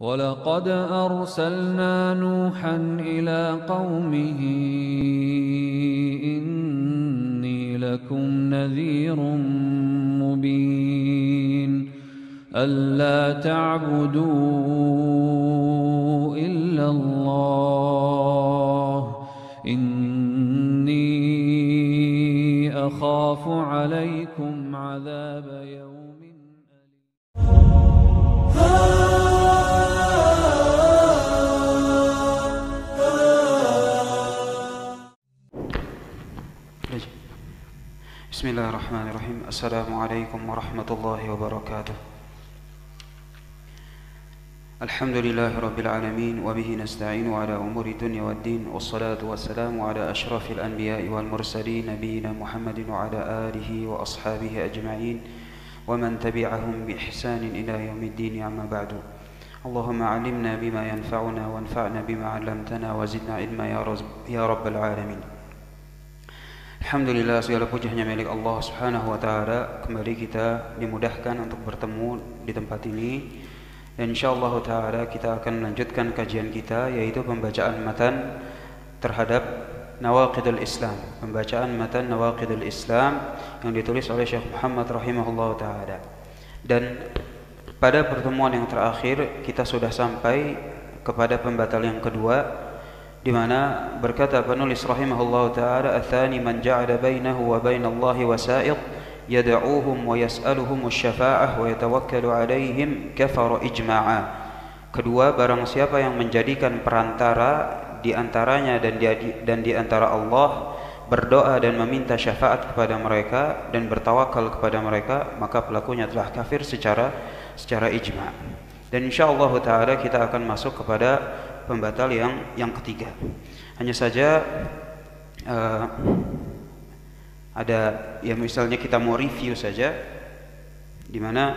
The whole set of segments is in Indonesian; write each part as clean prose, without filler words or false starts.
ولقد أرسلنا نوحا إلى قومه إني لكم نذير مبين ألا تعبدوا إلا الله إني أخاف عليكم عذاب يوم Bismillahirrahmanirrahim. Assalamualaikum warahmatullahi wabarakatuh. Alhamdulillahirabbil alamin wa bihi nasta'inu ala umuri dunya waddin wassalatu wassalamu ala asyrafil anbiya'i wal mursalin nabiyina Muhammadin wa ala alihi wa ashabihi ajma'in wa man tabi'ahum bi ihsanin ila yaumiddin amma ba'du. Allahumma 'allimna bima yanfa'una wanfa'na bima 'allamtana wa zidna ilma ya rabbal alamin. Alhamdulillah, segala puji hanya milik Allah Subhanahu wa taala. Kembali kita dimudahkan untuk bertemu di tempat ini. Dan insyaallah taala kita akan melanjutkan kajian kita, yaitu pembacaan matan terhadap Nawaqidul Islam. Pembacaan matan Nawaqidul Islam yang ditulis oleh Syekh Muhammad rahimahullah taala. Dan pada pertemuan yang terakhir kita sudah sampai kepada pembatal yang kedua, di mana berkata penulis rahimahullah taala, "Atsani man ja'ala bainahu wa bainallahi wasa'id yad'uuhum wa yas'aluhum asy-syafa'ah wa yatawakkalu 'alaihim kafara ijma'a." Kedua, barang siapa yang menjadikan perantara di antaranya dan di antara Allah, berdoa dan meminta syafaat kepada mereka dan bertawakal kepada mereka, maka pelakunya telah kafir secara ijma'. Dan insyaallah taala kita akan masuk kepada pembatal yang ketiga. Hanya saja ada ya, misalnya kita mau review saja, di mana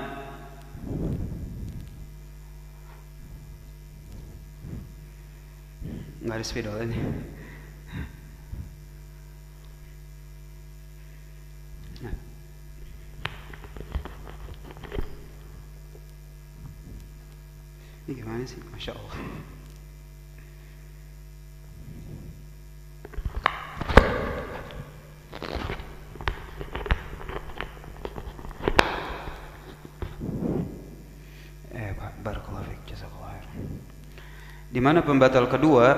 nggak ada spidol ini. Nah. Ini gimana sih? Masya Allah. Di mana pembatal kedua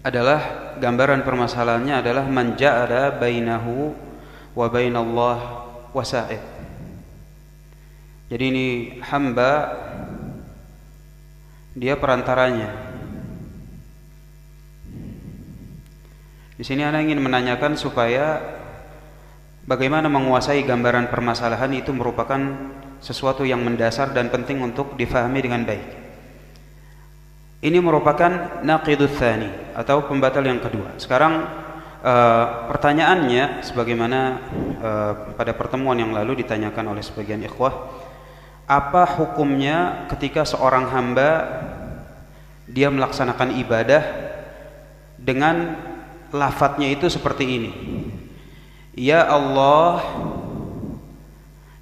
adalah gambaran permasalahannya adalah man ja'ala bainahu wa bainallah wasa'id. Jadi ini hamba, dia perantaranya. Di sini Anda ingin menanyakan supaya bagaimana menguasai gambaran permasalahan itu merupakan sesuatu yang mendasar dan penting untuk difahami dengan baik. Ini merupakan naqidut tsani atau pembatal yang kedua. Sekarang pertanyaannya sebagaimana pada pertemuan yang lalu ditanyakan oleh sebagian ikhwah, apa hukumnya ketika seorang hamba dia melaksanakan ibadah dengan lafadznya itu seperti ini, ya Allah,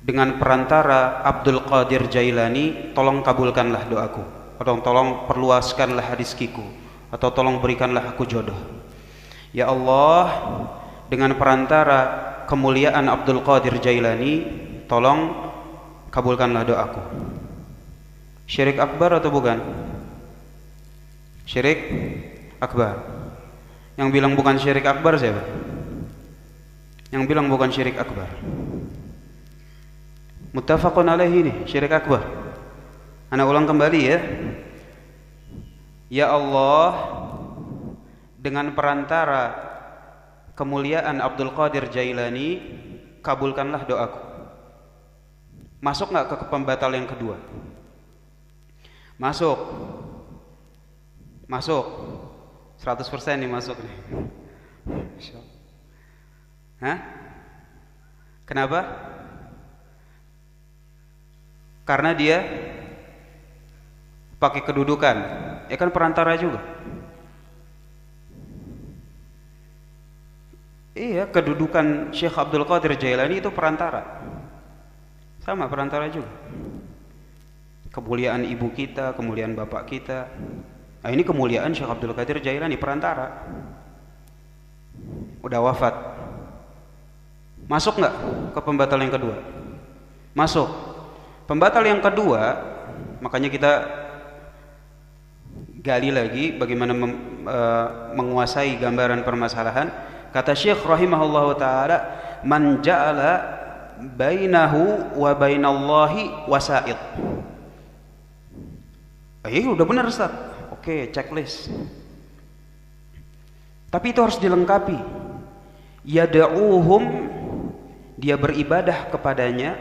dengan perantara Abdul Qadir Jailani, tolong kabulkanlah doaku, atau tolong perluaskanlah rizkiku, atau tolong berikanlah aku jodoh. Ya Allah, dengan perantara kemuliaan Abdul Qadir Jailani, tolong kabulkanlah doaku. Syirik akbar atau bukan? Syirik akbar. Yang bilang bukan syirik akbar siapa? Yang bilang bukan syirik akbar. Muttafaqun alaihi ini syirik akbar. Ana ulang kembali ya. Ya Allah, dengan perantara kemuliaan Abdul Qadir Jailani, kabulkanlah doaku. Masuk nggak ke pembatal yang kedua? Masuk. Masuk. 100% nih masuk nih. Hah? Kenapa? Karena dia pakai kedudukan, ya kan perantara juga. Iya, kedudukan Syekh Abdul Qadir Jailani itu perantara. Sama perantara juga. kemuliaan ibu kita, kemuliaan bapak kita. Nah, ini kemuliaan Syekh Abdul Qadir Jailani, perantara. Udah wafat. Masuk nggak ke pembatal yang kedua? Masuk. Pembatal yang kedua, makanya kita gali lagi bagaimana menguasai gambaran permasalahan. Kata Syekh rahimahullahu taala, man ja'ala bainahu wa bainallahi wasa'id. Udah benar Ustaz. Oke, checklist. Tapi itu harus dilengkapi. Yad'uhum, dia beribadah kepadanya,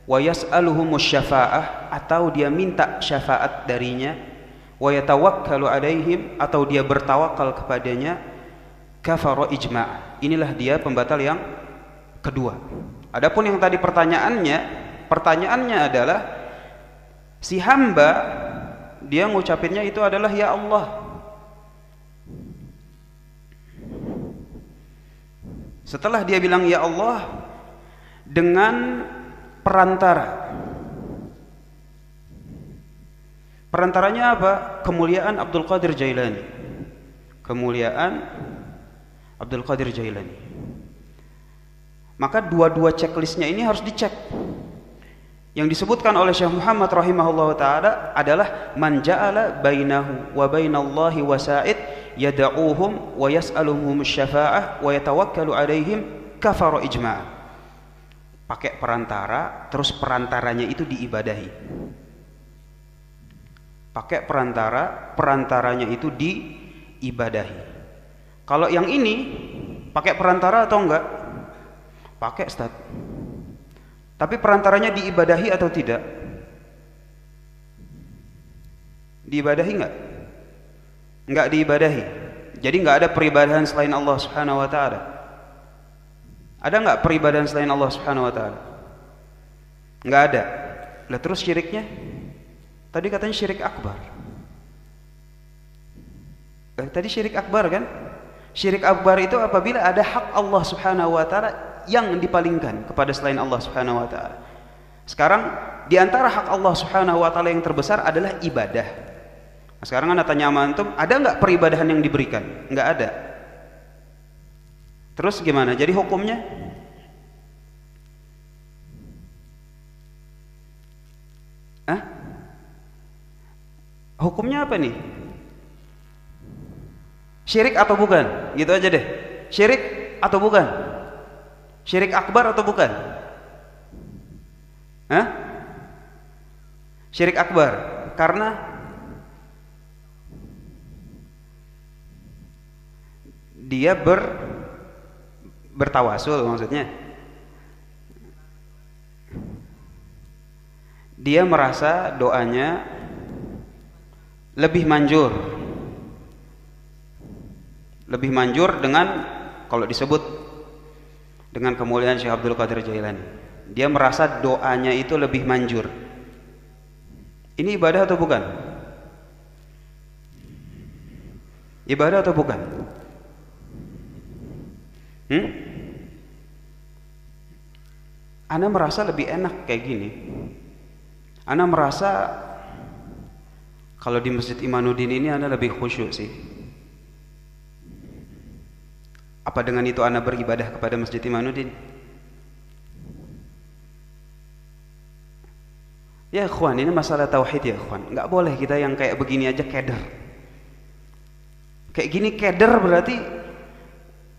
wa yas'aluhumus syafa'ah, atau dia minta syafaat darinya, wa yatawakkalu alaihim, atau dia bertawakal kepadanya, kafara ijma'. Inilah dia pembatal yang kedua. Adapun yang tadi pertanyaannya adalah si hamba dia ngucapinnya itu adalah ya Allah. Setelah dia bilang ya Allah dengan perantara. Perantaranya apa? Kemuliaan Abdul Qadir Jailani. Kemuliaan Abdul Qadir Jailani. Maka dua-dua checklistnya ini harus dicek. Yang disebutkan oleh Syekh Muhammad rahimahullah ta'ala adalah man ja'ala bainahu wa bainallahi wasa'id yada'uhum wa yas'aluhum syafa'ah wa yatawakkalu alaihim kafara ijma'. Pakai perantara, terus perantaranya itu diibadahi. Pakai perantara, perantaranya itu diibadahi. Kalau yang ini pakai perantara atau enggak? Pakai, Ustaz. Tapi perantaranya diibadahi atau tidak? Diibadahi enggak? Enggak diibadahi. Jadi enggak ada peribadahan selain Allah Subhanahu wa taala. Ada enggak peribadahan selain Allah Subhanahu wa taala? Enggak ada. Lah terus syiriknya? Tadi katanya syirik akbar. Tadi syirik akbar kan? Syirik akbar itu apabila ada hak Allah Subhanahu wa taala yang dipalingkan kepada selain Allah Subhanahu wa taala. Sekarang di antara hak Allah Subhanahu wa taala yang terbesar adalah ibadah. Nah, sekarang Anda tanya sama antum, ada enggak peribadahan yang diberikan? Enggak ada. Terus gimana? Jadi hukumnya? Hah? Hukumnya apa nih? Syirik atau bukan? Gitu aja deh. Syirik atau bukan? Syirik akbar atau bukan? Hah? Syirik akbar. Karena dia bertawasul maksudnya. Dia merasa doanya lebih manjur. Lebih manjur dengan, kalau disebut dengan kemuliaan Syekh Abdul Qadir Jailani, dia merasa doanya itu lebih manjur. Ini ibadah atau bukan? Ibadah atau bukan? Ana merasa lebih enak kayak gini. Ana merasa kalau di Masjid Imanuddin ini Ana lebih khusyuk sih. Apa dengan itu Ana beribadah kepada Masjid Imanuddin? Ya ikhwan, ini masalah tauhid ya ikhwan. Enggak boleh kita yang kayak begini aja keder. Kayak gini keder berarti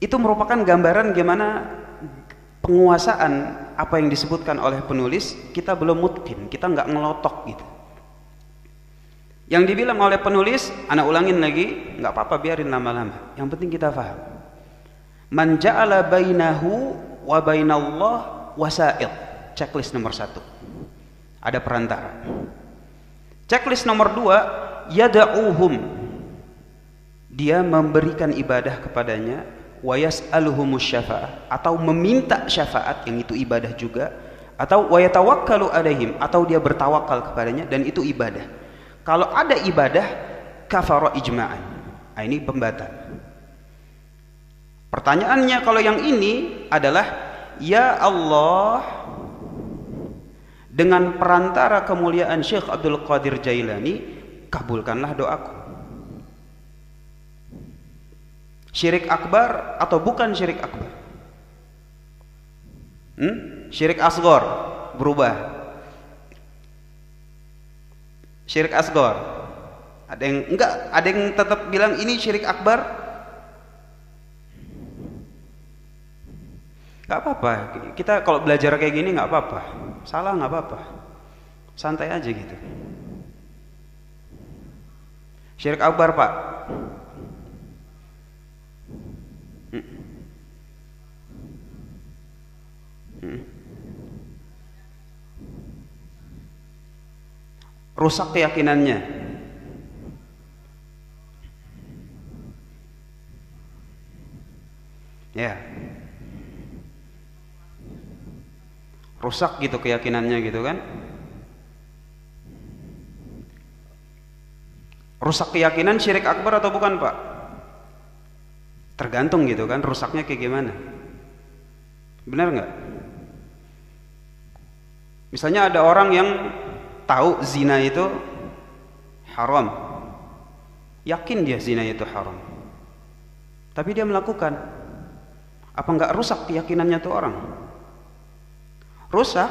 itu merupakan gambaran gimana penguasaan apa yang disebutkan oleh penulis kita belum mutqin, kita enggak ngelotok gitu. Yang dibilang oleh penulis, Ana ulangin lagi, enggak apa-apa biarin lama-lama. Yang penting kita paham. Man ja'ala bainahu wa bainallah wasa'id. Checklist nomor 1. Ada perantara. Checklist nomor 2, yada'uhum. Dia memberikan ibadah kepadanya, wa yas'aluhumus syafa'ah, atau meminta syafaat, yang itu ibadah juga, atau wa yatawakkalu alaihim, atau dia bertawakal kepadanya dan itu ibadah. Kalau ada ibadah kafara ijma'an. Nah, ini pembatal. Pertanyaannya kalau yang ini adalah ya Allah dengan perantara kemuliaan Syekh Abdul Qadir Jailani, kabulkanlah doaku. Syirik akbar atau bukan syirik akbar? Syirik asghar berubah. Syirik asghar. Ada yang enggak, ada yang tetap bilang ini syirik akbar. Enggak apa-apa. Kita kalau belajar kayak gini enggak apa-apa. Salah enggak apa-apa. Santai aja gitu. Syirik akbar, Pak. Rusak keyakinannya. Ya. Rusak gitu keyakinannya gitu kan. Rusak keyakinan syirik akbar atau bukan, Pak? Tergantung gitu kan, rusaknya kayak gimana. Benar nggak? Misalnya ada orang yang tahu zina itu haram, yakin dia zina itu haram, tapi dia melakukan. Apa nggak rusak keyakinannya tuh orang? Rusak.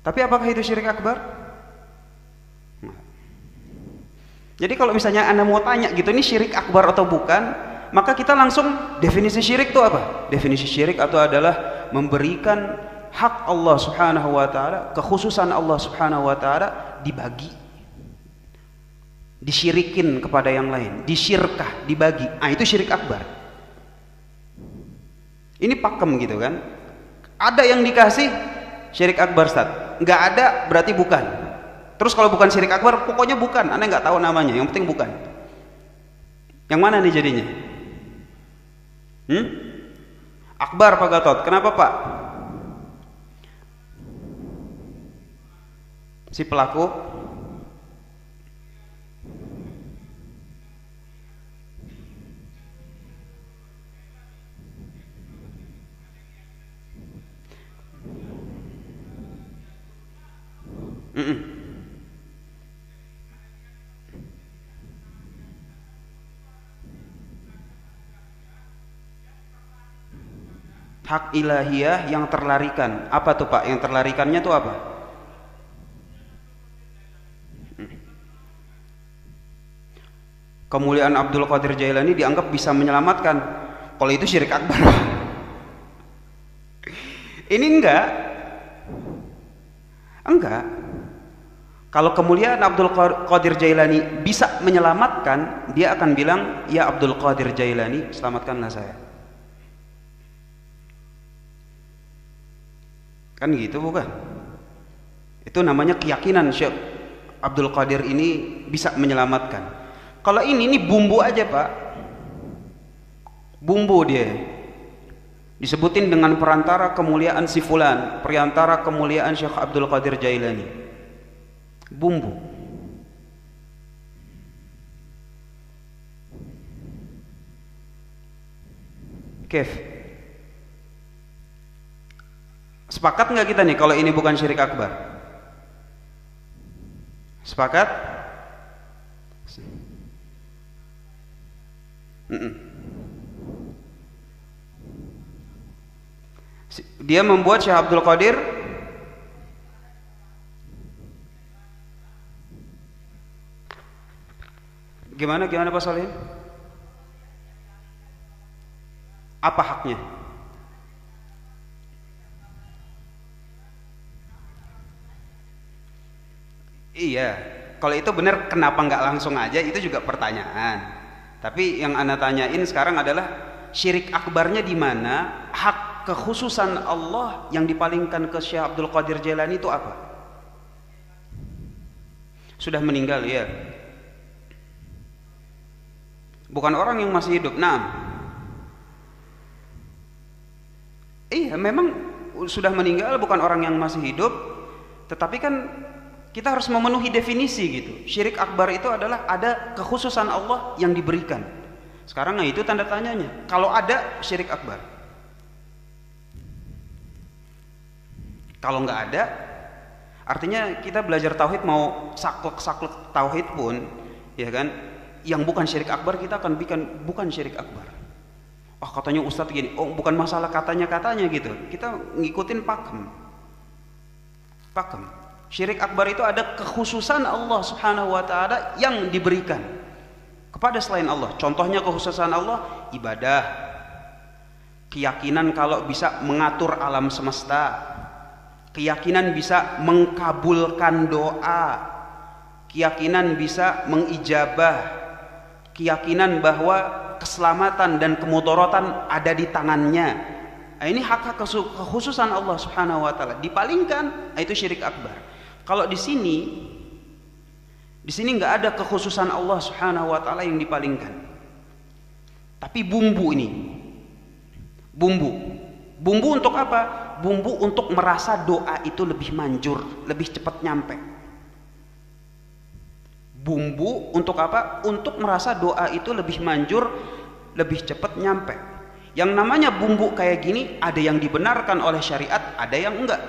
Tapi apakah itu syirik akbar? Nah. Jadi kalau misalnya Anda mau tanya gitu, ini syirik akbar atau bukan, maka kita langsung definisi syirik itu apa? Definisi syirik itu adalah memberikan hak Allah Subhanahu wa taala, kekhususan Allah Subhanahu wa taala dibagi. Disyirikin kepada yang lain, disyirkah, dibagi. Ah, itu syirik akbar. Ini pakem gitu kan. Ada yang dikasih syirik akbar, Ustaz. Nggak ada berarti bukan. Terus kalau bukan syirik akbar, pokoknya bukan. Anda nggak tahu namanya, yang penting bukan. Yang mana nih jadinya? Akbar Pak Gatot. Kenapa Pak? Si pelaku hak ilahiyah yang terlarikan. Apa tuh Pak? Yang terlarikannya tuh apa? Kemuliaan Abdul Qadir Jailani dianggap bisa menyelamatkan. Kalau itu syirik akbar. Ini enggak. Kalau kemuliaan Abdul Qadir Jailani bisa menyelamatkan, dia akan bilang, "Ya Abdul Qadir Jailani, selamatkanlah saya." Kan gitu bukan? Itu namanya keyakinan Syekh Abdul Qadir ini bisa menyelamatkan. Kalau ini bumbu aja Pak. Bumbu dia. Disebutin dengan perantara kemuliaan si fulan, perantara kemuliaan Syekh Abdul Qadir Jailani. Bumbu. Kef. Sepakat nggak kita nih kalau ini bukan syirik akbar? Sepakat? Dia membuat Syekh Abdul Qadir gimana Pak Solihin? Apa haknya? Iya, kalau itu benar kenapa nggak langsung aja, itu juga pertanyaan. Tapi yang Anda tanyain sekarang adalah syirik akbarnya di mana, hak kekhususan Allah yang dipalingkan ke Syekh Abdul Qadir Jailani itu apa? Sudah meninggal ya. Bukan orang yang masih hidup. Nah, iya memang sudah meninggal, bukan orang yang masih hidup. Tetapi kan kita harus memenuhi definisi gitu. Syirik akbar itu adalah ada kekhususan Allah yang diberikan. Sekarang nah itu tanda tanyanya. Kalau ada syirik akbar. Kalau nggak ada, Artinya kita belajar tauhid mau saklek-saklek tauhid pun, ya kan, yang bukan syirik akbar kita akan bikin bukan syirik akbar. Oh katanya Ustadz gini, oh bukan masalah katanya gitu. Kita ngikutin pakem. Syirik akbar itu ada kekhususan Allah Subhanahu wa taala yang diberikan kepada selain Allah. Contohnya kekhususan Allah ibadah. Keyakinan kalau bisa mengatur alam semesta. Keyakinan bisa mengkabulkan doa, keyakinan bisa mengijabah, keyakinan bahwa keselamatan dan kemudharatan ada di tangannya. Nah, ini hak kekhususan Allah Subhanahu wa taala. Dipalingkan, itu syirik akbar. Kalau di sini nggak ada kekhususan Allah Subhanahu wa taala yang dipalingkan. Tapi bumbu ini. Bumbu untuk apa? Bumbu untuk merasa doa itu lebih manjur, lebih cepat nyampe. Bumbu untuk apa? Untuk merasa doa itu lebih manjur, lebih cepat nyampe. Yang namanya bumbu kayak gini, ada yang dibenarkan oleh syariat, ada yang enggak.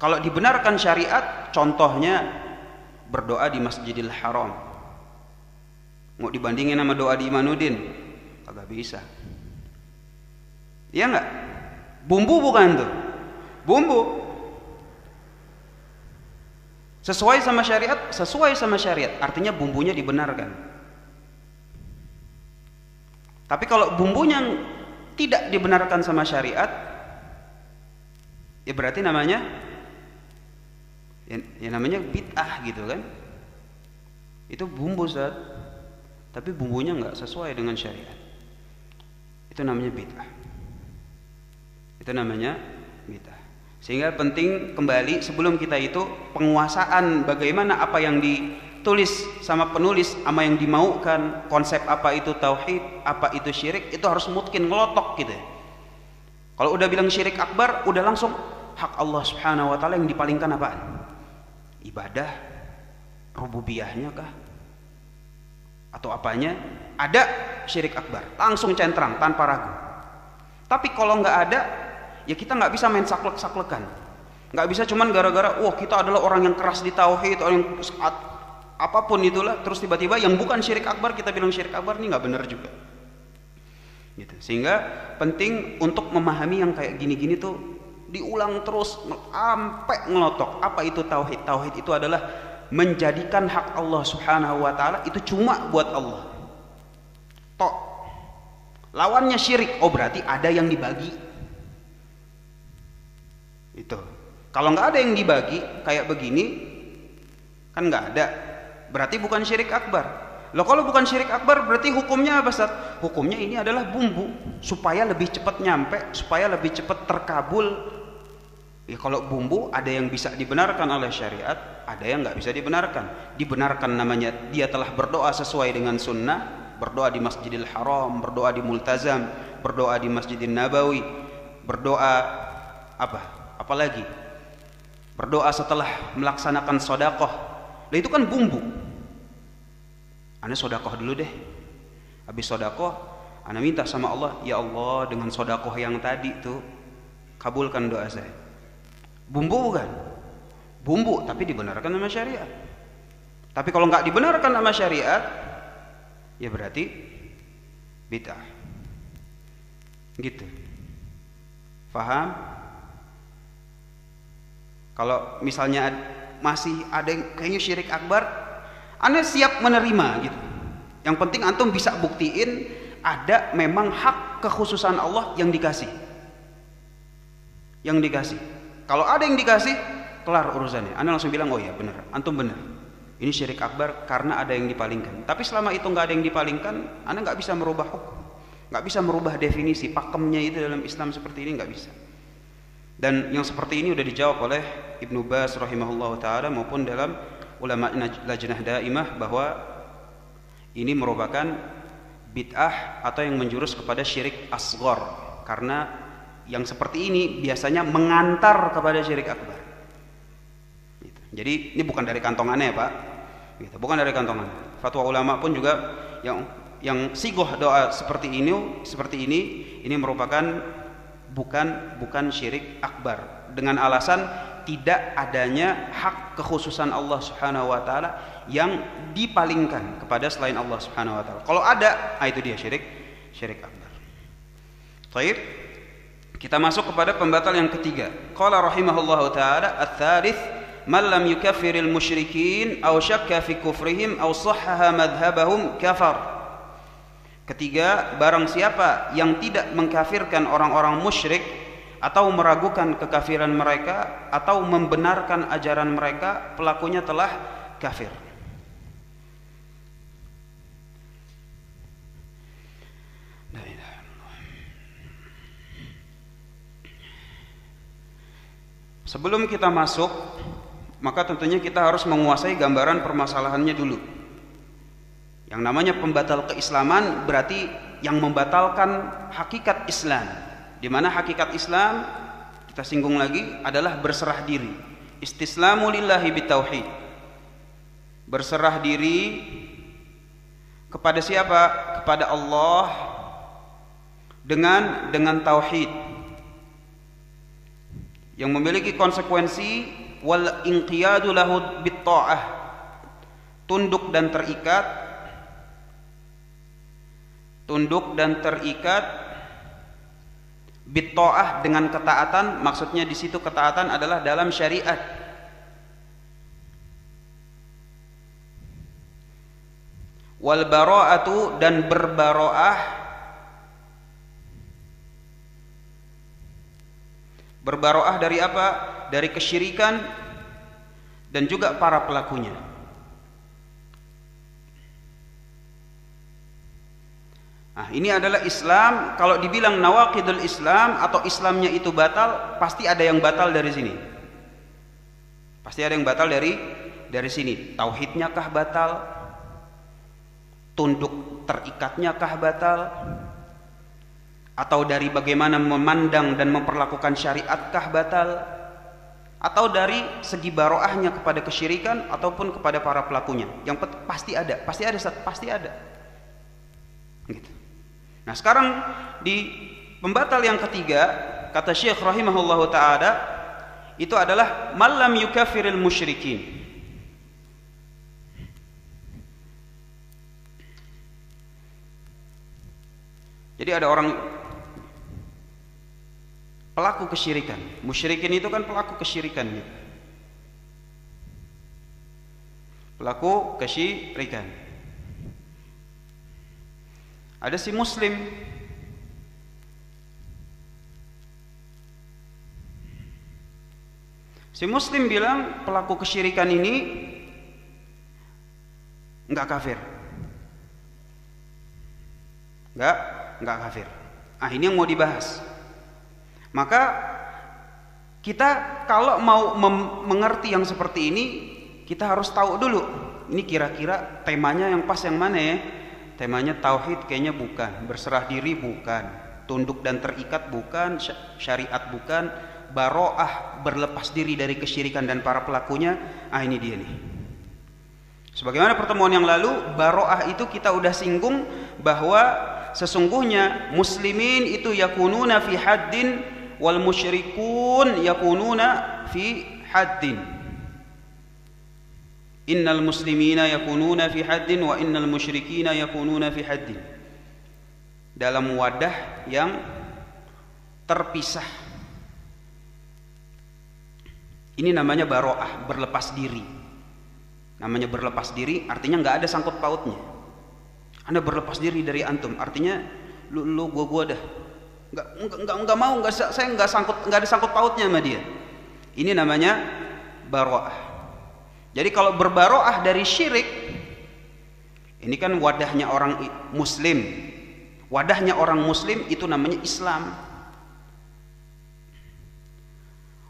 Kalau dibenarkan syariat, contohnya berdoa di Masjidil Haram. Mau dibandingin sama doa di Imanuddin? Kagak bisa. Iya enggak? Bumbu bukan tuh? Bumbu sesuai sama syariat, artinya bumbunya dibenarkan. Tapi kalau bumbunya tidak dibenarkan sama syariat, ya berarti namanya namanya bid'ah gitu kan. Itu bumbu Ustaz, tapi bumbunya nggak sesuai dengan syariat. Itu namanya bid'ah. Sehingga penting kembali sebelum kita itu penguasaan bagaimana apa yang ditulis sama penulis sama yang dimaukan, konsep apa itu tauhid, apa itu syirik, itu harus mungkin ngelotok gitu. Kalau udah bilang syirik akbar, udah langsung hak Allah Subhanahu wa taala yang dipalingkan apaan? Ibadah, rububiyahnya kah? Atau apanya? Ada syirik akbar, langsung centrang tanpa ragu. Tapi kalau nggak ada, ya kita nggak bisa main saklek-saklekan, nggak bisa cuman gara-gara wah kita adalah orang yang keras di tauhid, orang yang apapun itulah, terus tiba-tiba yang bukan syirik akbar kita bilang syirik akbar, ini nggak benar juga gitu. Sehingga penting untuk memahami yang kayak gini-gini tuh diulang terus sampai ngelotok. Apa itu tauhid? Tauhid itu adalah menjadikan hak Allah Subhanahu wa taala itu cuma buat Allah. Tok. Lawannya syirik, oh berarti ada yang dibagi. Itu kalau nggak ada yang dibagi kayak begini kan nggak ada, berarti bukan syirik akbar. Loh kalau bukan syirik akbar berarti hukumnya apa Ustaz? Hukumnya ini adalah bumbu supaya lebih cepat nyampe, supaya lebih cepat terkabul. Ya kalau bumbu ada yang bisa dibenarkan oleh syariat, ada yang nggak bisa dibenarkan. Dibenarkan namanya dia telah berdoa sesuai dengan sunnah, berdoa di Masjidil Haram, berdoa di Multazam, berdoa di Masjidin Nabawi, berdoa apa? Apalagi berdoa setelah melaksanakan sodakoh. Nah itu kan bumbu. Anda sodakoh dulu deh. Habis sodakoh, Anda minta sama Allah, ya Allah dengan sodakoh yang tadi tuh kabulkan doa saya. Bumbu bukan? Bumbu tapi dibenarkan sama syariat. Tapi kalau nggak dibenarkan sama syariat, ya berarti bid'ah. Gitu. Faham? Kalau misalnya masih ada yang kayaknya syirik akbar, Anda siap menerima gitu. Yang penting antum bisa buktiin ada memang hak kekhususan Allah yang dikasih. Kalau ada yang dikasih, kelar urusannya. Anda langsung bilang, oh ya benar, antum benar. Ini syirik akbar karena ada yang dipalingkan. Tapi selama itu nggak ada yang dipalingkan, Anda nggak bisa merubah hukum, nggak bisa merubah definisi pakemnya itu dalam Islam seperti ini, nggak bisa. Dan yang seperti ini sudah dijawab oleh Ibnu Baz rahimahullah ta'ala maupun dalam ulama lajnah daimah bahwa ini merupakan bid'ah atau yang menjurus kepada syirik asghar, karena yang seperti ini biasanya mengantar kepada syirik akbar gitu. Jadi ini bukan dari kantongannya ya Pak gitu, bukan dari kantongan. Fatwa ulama pun juga yang sigoh doa seperti ini merupakan bukan syirik akbar, dengan alasan tidak adanya hak kekhususan Allah Subhanahu wa taala yang dipalingkan kepada selain Allah Subhanahu wa taala. Kalau ada, itu dia syirik akbar. Baik. Kita masuk kepada pembatal yang ketiga. Qala rahimahullahu taala, "Ats-tsalits man lam yukaffiril musyrikin aw syakka fi kufrihim aw sahhaha madhhabahum kafar." Ketiga, barang siapa yang tidak mengkafirkan orang-orang musyrik atau meragukan kekafiran mereka atau membenarkan ajaran mereka, pelakunya telah kafir. Sebelum kita masuk, maka tentunya kita harus menguasai gambaran permasalahannya dulu. Yang namanya pembatal keislaman berarti yang membatalkan hakikat Islam. Di mana hakikat Islam, kita singgung lagi, adalah berserah diri. Istislamu lillahi bitauhid. Berserah diri kepada siapa? Kepada Allah dengan tauhid. Yang memiliki konsekuensi wal inqiyadu lahu bitta'ah, tunduk dan terikat bitta'ah dengan ketaatan. Maksudnya di situ ketaatan adalah dalam syariat. Wal bara'atu, dan berbara'ah dari apa? Dari kesyirikan dan juga para pelakunya. Nah, ini adalah Islam. Kalau dibilang nawaqidul Islam atau Islamnya itu batal, pasti ada yang batal dari sini. Pasti ada yang batal dari sini. Tauhidnya kah batal? Tunduk terikatnya kah batal? Atau dari bagaimana memandang dan memperlakukan syariatkah batal? Atau dari segi baroahnya kepada kesyirikan ataupun kepada para pelakunya? Yang pasti ada. Gitu. Nah, sekarang di pembatal yang ketiga, kata Syekh rahimahullahu taala, itu adalah malam yukafiril musyrikin. Jadi ada orang pelaku kesyirikan. Musyrikin itu kan pelaku kesyirikan. Pelaku kesyirikan. Ada si muslim. Si muslim bilang pelaku kesyirikan ini enggak kafir. Enggak kafir. Ini yang mau dibahas. Maka kita kalau mau mengerti yang seperti ini, kita harus tahu dulu ini kira-kira temanya yang pas yang mana ya. Temanya tauhid kayaknya bukan, berserah diri bukan, tunduk dan terikat bukan, syariat bukan, baroah berlepas diri dari kesyirikan dan para pelakunya. Ini dia nih. Sebagaimana pertemuan yang lalu, baroah itu kita udah singgung bahwa sesungguhnya muslimin itu yakununa fi haddin wal musyrikun yakununa fi haddin. Innal muslimina yakununa fi haddin wa innal musyrikina yakununa fi haddin. Dalam wadah yang terpisah. Ini namanya baroah, berlepas diri. Namanya berlepas diri artinya nggak ada sangkut pautnya. Anda berlepas diri dari antum, artinya lu gua dah. Enggak mau, saya enggak ada sangkut pautnya sama dia. Ini namanya baroah. Jadi kalau berbaroah dari syirik, ini kan wadahnya orang muslim. Wadahnya orang muslim itu namanya Islam.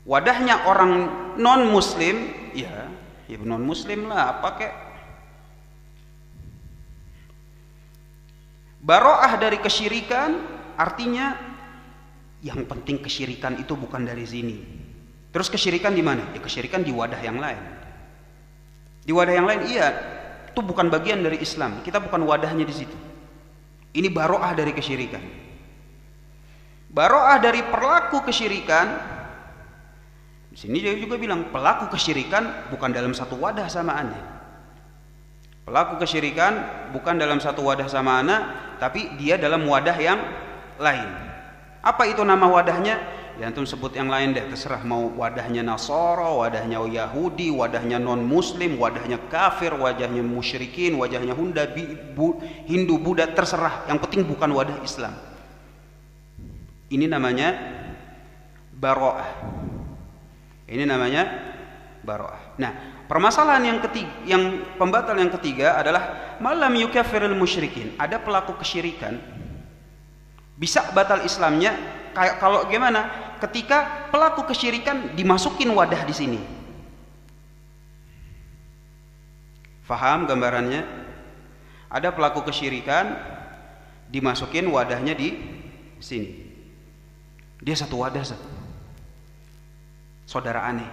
Wadahnya orang non muslim, ya non muslim lah, apa kek. Baroah dari kesyirikan artinya yang penting kesyirikan itu bukan dari sini. Terus kesyirikan di mana? Ya kesyirikan di wadah yang lain. Di wadah yang lain iya, itu bukan bagian dari Islam. Kita bukan wadahnya di situ. Ini baroah dari kesyirikan. Baroah dari pelaku kesyirikan Di sini dia juga bilang pelaku kesyirikan bukan dalam satu wadah samaannya. Pelaku kesyirikan bukan dalam satu wadah samaana, tapi dia dalam wadah yang lain. Apa itu nama wadahnya? Ya antum sebut yang lain deh, terserah, mau wadahnya Nasara, wadahnya Yahudi, wadahnya non muslim, wadahnya kafir, wadahnya musyrikin, wadahnya Hindu, Buddha, terserah. Yang penting bukan wadah Islam. Ini namanya bara'ah. Ini namanya bara'ah. Nah, permasalahan yang pembatal yang ketiga adalah malam yukaffirul musyrikin. Ada pelaku kesyirikan bisa batal Islamnya kayak kalau gimana? Ketika pelaku kesyirikan dimasukin wadah di sini. Faham gambarannya? Ada pelaku kesyirikan dimasukin wadahnya di sini. Dia satu wadah, saudara aneh.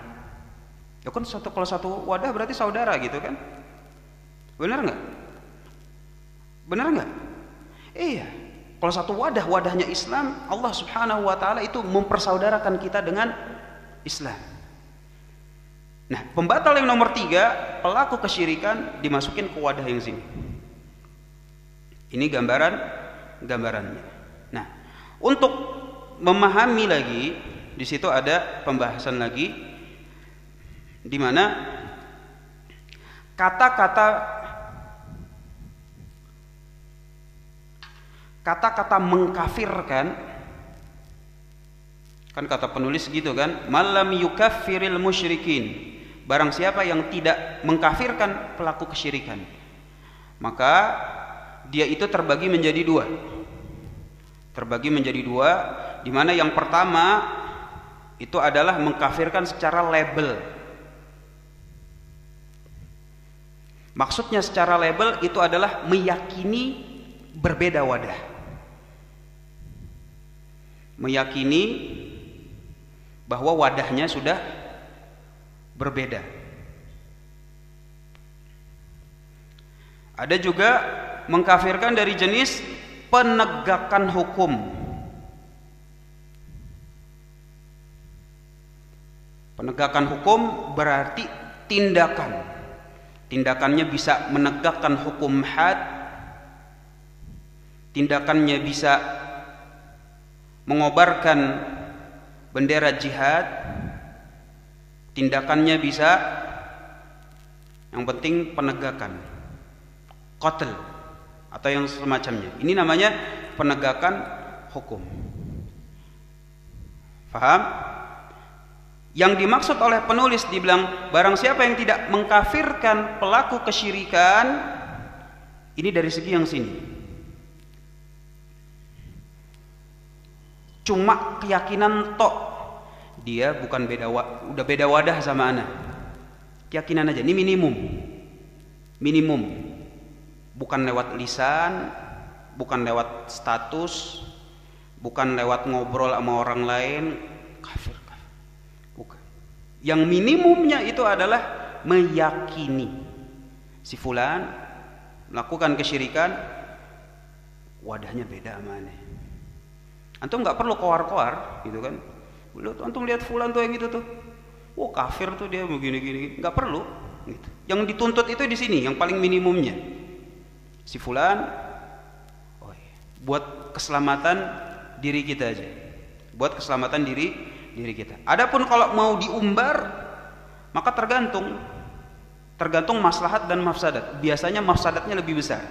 Ya kan kalau satu wadah berarti saudara gitu kan? Benar nggak? Benar nggak? Iya. Kalau satu wadahnya Islam, Allah Subhanahu wa taala itu mempersaudarakan kita dengan Islam. Nah, pembatal yang nomor 3, pelaku kesyirikan dimasukin ke wadah yang sini. Ini gambarannya. Nah, untuk memahami lagi, di situ ada pembahasan lagi di mana kata-kata mengkafirkan, kan kata penulis gitu kan, malam yukaffiril musyrikin, barang siapa yang tidak mengkafirkan pelaku kesyirikan, maka dia itu terbagi menjadi dua, di mana yang pertama itu adalah mengkafirkan secara label. Maksudnya secara label itu adalah meyakini berbeda wadah, meyakini bahwa wadahnya sudah berbeda. Ada juga mengkafirkan dari jenis penegakan hukum. Penegakan hukum berarti tindakannya bisa menegakkan hukum had, tindakannya bisa mengobarkan bendera jihad, tindakannya bisa, yang penting penegakan, qatl atau yang semacamnya. Ini namanya penegakan hukum. Faham? Yang dimaksud oleh penulis dibilang barang siapa yang tidak mengkafirkan pelaku kesyirikan, ini dari segi yang sini. Cuma keyakinan tok, dia bukan udah beda wadah sama ana. Keyakinan aja, ini minimum, bukan lewat lisan, bukan lewat status, bukan lewat ngobrol sama orang lain, kafir. Bukan. Yang minimumnya itu adalah meyakini si fulan melakukan kesyirikan, wadahnya beda sama aneh. Antum nggak perlu koar-koar gitu kan. Antum lihat fulan tuh yang gitu tuh, oh kafir tuh dia begini-gini, nggak perlu gitu. Yang dituntut itu di sini, yang paling minimumnya si fulan, oh iya, buat keselamatan diri kita aja, buat keselamatan diri kita. Adapun kalau mau diumbar, maka tergantung maslahat dan mafsadat. Biasanya mafsadatnya lebih besar.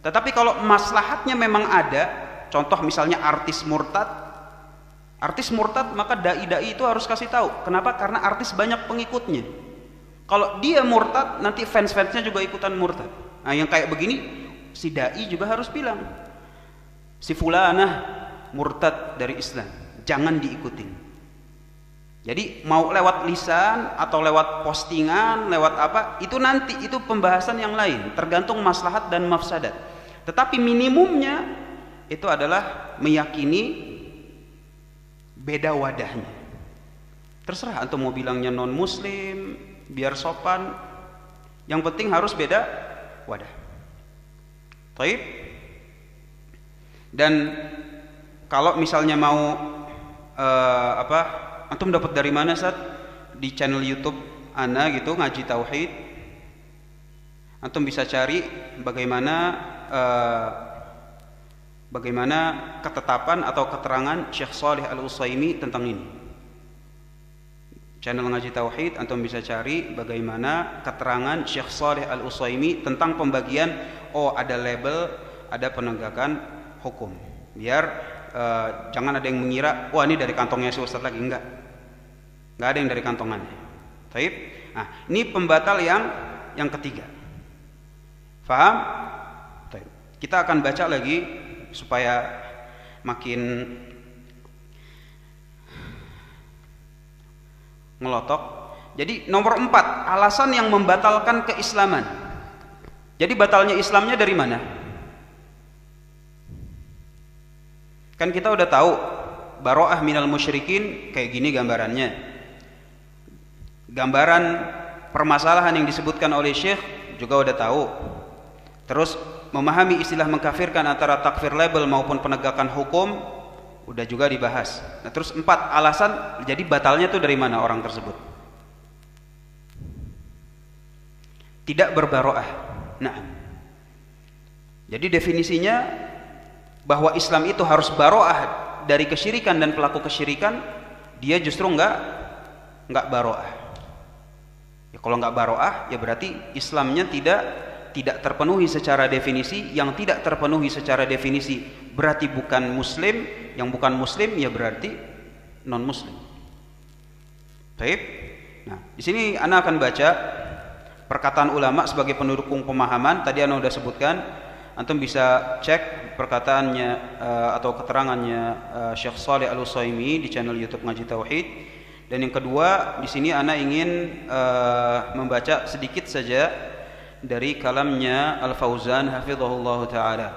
Tetapi kalau maslahatnya memang ada, contoh misalnya artis murtad, maka dai-dai itu harus kasih tahu. Kenapa? Karena artis banyak pengikutnya. Kalau dia murtad, nanti fans-fansnya juga ikutan murtad. Nah, yang kayak begini, si dai juga harus bilang, si fulanah murtad dari Islam, jangan diikutin. Jadi mau lewat lisan atau lewat postingan, lewat apa, itu nanti itu pembahasan yang lain, tergantung maslahat dan mafsadat. Tetapi minimumnya itu adalah meyakini beda wadahnya. Terserah antum mau bilangnya non muslim, biar sopan, yang penting harus beda wadah. Taib. Dan kalau misalnya mau antum dapat dari mana, Ustaz? di channel YouTube ana gitu, Ngaji Tauhid. Antum bisa cari bagaimana ketetapan atau keterangan Syekh Shalih Al-Utsaimin tentang ini. Channel Ngaji Tauhid, antum bisa cari bagaimana keterangan Syekh Shalih Al-Utsaimin tentang pembagian, ada label, ada penegakan hukum. Biar jangan ada yang mengira, ini dari kantongnya si Ustaz lagi. Enggak ada yang dari kantongannya. Baik. Nah, ini pembatal yang ketiga. Faham? Baik. Kita akan baca lagi supaya makin ngelotok. Jadi nomor 4, alasan yang membatalkan keislaman. Jadi batalnya Islamnya dari mana? Kan kita udah tahu baro'ah minal musyrikin kayak gini gambarannya. Gambaran permasalahan yang disebutkan oleh Syekh juga udah tahu. Terus memahami istilah mengkafirkan antara takfir label maupun penegakan hukum udah juga dibahas. Nah, terus 4 alasan jadi batalnya tuh dari mana orang tersebut? Tidak berbaro'ah. Nah, jadi definisinya bahwa Islam itu harus baro'ah dari kesyirikan dan pelaku kesyirikan, dia justru enggak baro'ah. Ya, kalau enggak baro'ah ya berarti Islamnya tidak terpenuhi secara definisi. Yang tidak terpenuhi secara definisi berarti bukan muslim, yang bukan muslim ya berarti non muslim. Baik. Nah, di sini ana akan baca perkataan ulama sebagai pendukung pemahaman. Tadi ana sudah sebutkan, antum bisa cek perkataannya atau keterangannya Syekh Shalih Al-Utsaimin di channel YouTube Ngaji Tauhid. Dan yang kedua, di sini ana ingin membaca sedikit saja dari kalamnya Al-Fauzan hafizahullah taala.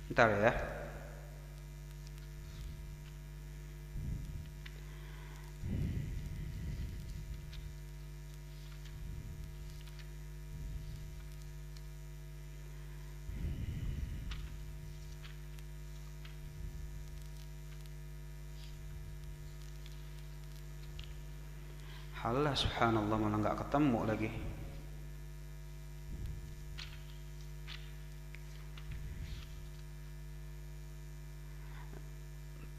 Bentar ya. Halah, subhanallah, malah nggak ketemu lagi.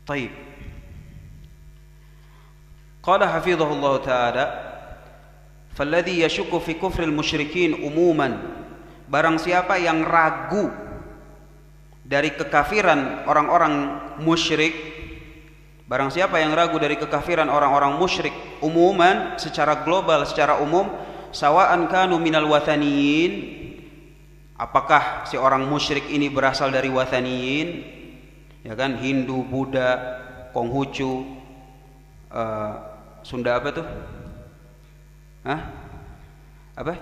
Taib. Qala hafizahullah ta'ala, falladhi yashukku fi kufril musyrikin umuman, barang siapa yang ragu dari kekafiran orang-orang musyrik, barang siapa yang ragu dari kekafiran orang-orang musyrik umuman, secara global, secara umum, sawa'an kanu minal wathaniyin, apakah si orang musyrik ini berasal dari wathaniyin, ya kan, Hindu, Buddha, Konghucu, Sunda apa tuh? Apa?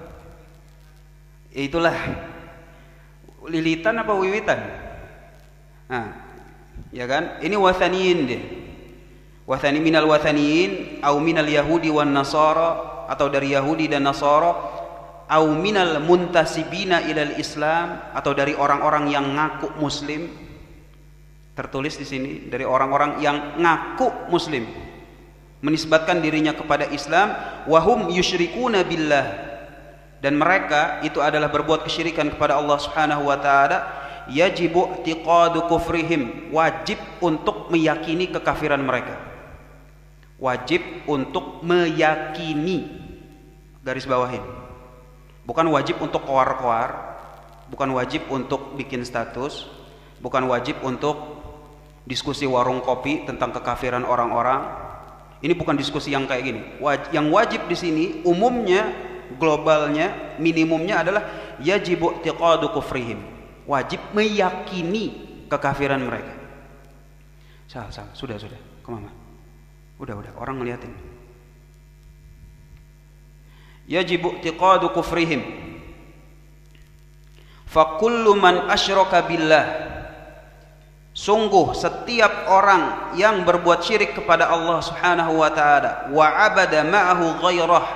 Itulah lilitan apa wiwitan? Ya kan? Ini wathaniyin deh. Wathani minal wathaniyin, au minal Yahudi wan Nasara, atau dari Yahudi dan Nasara, au minal muntasibina ilal Islam, atau dari orang-orang yang ngaku Muslim. Tertulis di sini dari orang-orang yang ngaku Muslim, menisbatkan dirinya kepada Islam, wahum yusyrikuna billah, dan mereka itu adalah berbuat kesyirikan kepada Allah Subhanahu wa taala. Yajibu i'tiqadu kufrihim, wajib untuk meyakini kekafiran mereka. Wajib untuk meyakini, garis bawahin. Bukan wajib untuk koar-koar, bukan wajib untuk bikin status, bukan wajib untuk diskusi warung kopi tentang kekafiran orang-orang. Ini bukan diskusi yang kayak gini. Yang wajib di sini umumnya, globalnya, minimumnya adalah yajibu i'tiqadu kufrihim, wajib meyakini kekafiran mereka. Salah, sudah, kemana? Udah, orang ngeliatin. Yajibu i'tiqadu kufrihim, fa kullu man asyraka billah, Sungguh setiap orang yang berbuat syirik kepada Allah Subhanahu wa taala wa abada ma'ahu ghairah,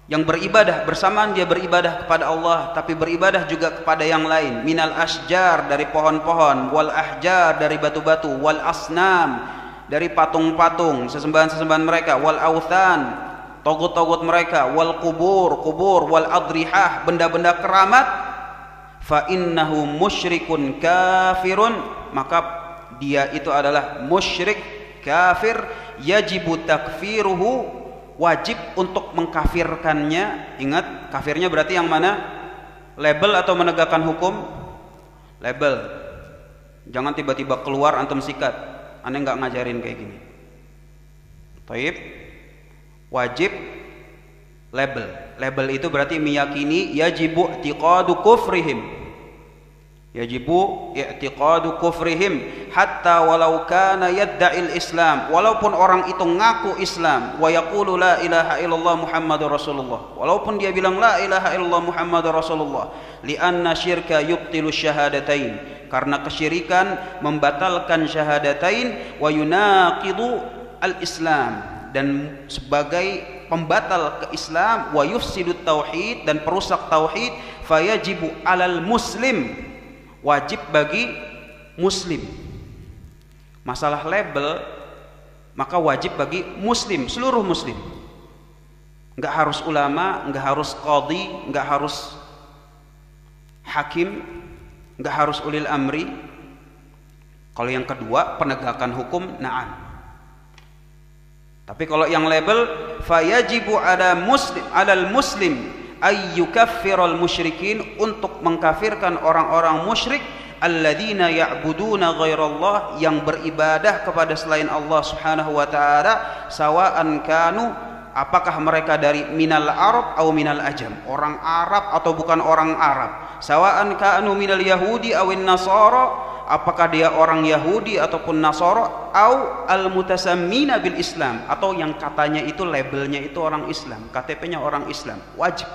yang beribadah bersamaan dia beribadah kepada Allah tapi beribadah juga kepada yang lain, minal asjar dari pohon-pohon, wal ahjar dari batu-batu, wal asnam dari patung-patung sesembahan-sesembahan mereka, wal authan togut-togut mereka, wal kubur, wal adrihah benda-benda keramat, fa innahu musyrikun kafirun, maka dia itu adalah musyrik kafir, yajibu takfiruhu, wajib untuk mengkafirkannya. Ingat, kafirnya berarti yang mana? Label atau menegakkan hukum? Label. Jangan tiba-tiba keluar antum sikat, aneh nggak ngajarin kayak gini. Taib. Wajib label. Label itu berarti meyakini yajibu i'tiqadu kufrihim. Yajibu i'tiqadu kufrihim hatta walau kana yadda'il Islam, walaupun orang itu ngaku Islam, wa yaqulu la ilaha illallah Muhammadur Rasulullah, walaupun dia bilang la ilaha illallah Muhammadur Rasulullah, li'anna syirka yubtilu syahadatain, karena kesyirikan membatalkan syahadatain, wa yunaqidu al-Islam, dan sebagai pembatal ke Islam, wa yufsidut tauhid, dan perusak tauhid, fayajibu alal muslim, wajib bagi muslim. Masalah label maka wajib bagi muslim, seluruh muslim. Enggak harus ulama, enggak harus qadhi, enggak harus hakim, enggak harus ulil amri. Kalau yang kedua penegakan hukum, na'am. Tapi kalau yang label, fayajibu alal muslim ayyukaffiral musyrikin, untuk mengkafirkan orang-orang musyrik, alladzina ya'buduna ghairallah, yang beribadah kepada selain Allah Subhanahu wa taala, sawa'an kanu, apakah mereka dari minal Arab atau minal ajam, orang Arab atau bukan orang Arab, sawa'an kanu minal yahudi awin nasara, apakah dia orang Yahudi ataupun Nasara, au al-mutasammina bil Islam, atau yang katanya itu labelnya itu orang Islam, KTP-nya orang Islam, wajib.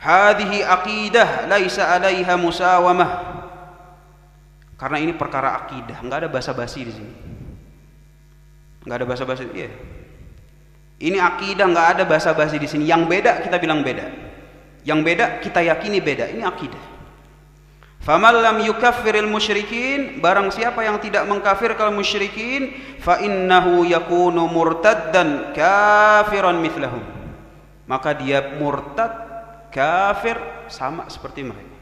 Hadhihi aqidah laisa 'alaiha musawamah. Karena ini perkara akidah, enggak ada basa-basi di sini. Enggak ada basa-basi. Iya. Ini akidah, enggak ada basa-basi di sini. Yang beda kita bilang beda. Yang beda kita yakini beda. Ini akidah. Faman lam yukaffiril musyrikin, barang siapa yang tidak mengkafirkan musyrikin, fa innahu yakunu murtaddan kafiran mithlahum, maka dia murtad kafir sama seperti mereka.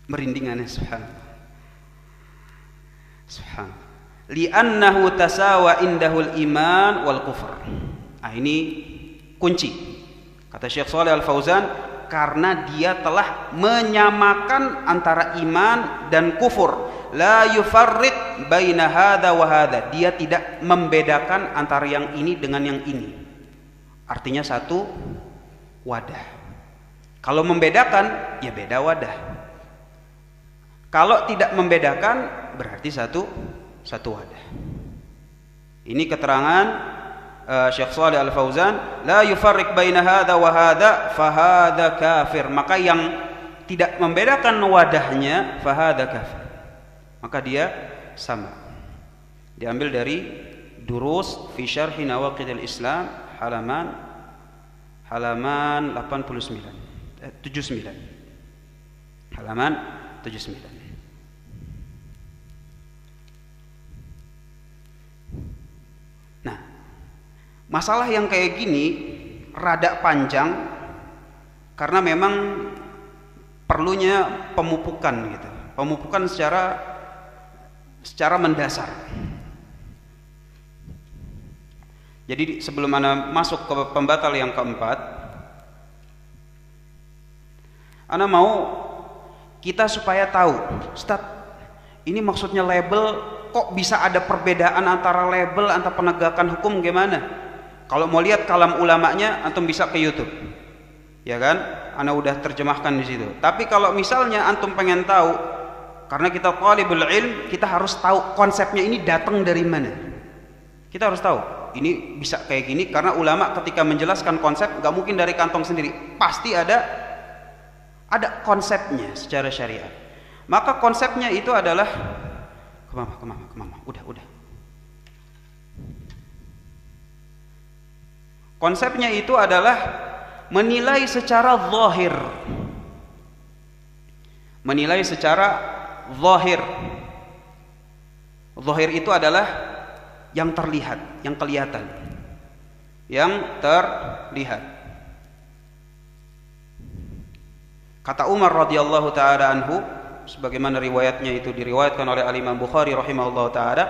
Merindingannya subhanallah. Subhanallah. Li'annahu tasawa indahul iman wal kufur. Nah, ini kunci. Kata Syekh Shalih Al-Fauzan, karena dia telah menyamakan antara iman dan kufur. La yufarriq baina hadza wa hadza. Dia tidak membedakan antara yang ini dengan yang ini. Artinya satu wadah. Kalau membedakan, ya beda wadah. Kalau tidak membedakan, berarti satu wadah. Ini keterangan Syekh Shalih Al-Fauzan, la yufarriq baina hadza wa hadza fa hadza kafir. Maka yang tidak membedakan wadahnya, fa hadza kafir, maka dia sama. Diambil dari Durus fi Syarhi Nawaqidil Islam halaman 79. Halaman 79. Nah, masalah yang kayak gini rada panjang karena memang perlunya pemupukan gitu. Pemupukan secara mendasar. Jadi sebelum Anda masuk ke pembatal yang keempat, Anda mau kita supaya tahu, Ustaz, ini maksudnya label, kok bisa ada perbedaan antara label, antara penegakan hukum gimana? Kalau mau lihat kalam ulamanya, antum bisa ke YouTube, ya kan? Anda udah terjemahkan di situ. Tapi kalau misalnya antum pengen tahu, karena kita talibul ilm, kita harus tahu konsepnya ini datang dari mana. Kita harus tahu. Ini bisa kayak gini karena ulama ketika menjelaskan konsep nggak mungkin dari kantong sendiri, pasti ada ada konsepnya secara syariat. Maka konsepnya itu adalah kemama. Udah. Konsepnya itu adalah menilai secara zahir. Menilai secara zahir. Zahir itu adalah yang terlihat, yang kelihatan. Yang terlihat. Kata Umar radhiyallahu taala anhu, sebagaimana riwayatnya itu diriwayatkan oleh Al-Imam Bukhari rahimahullahu taala,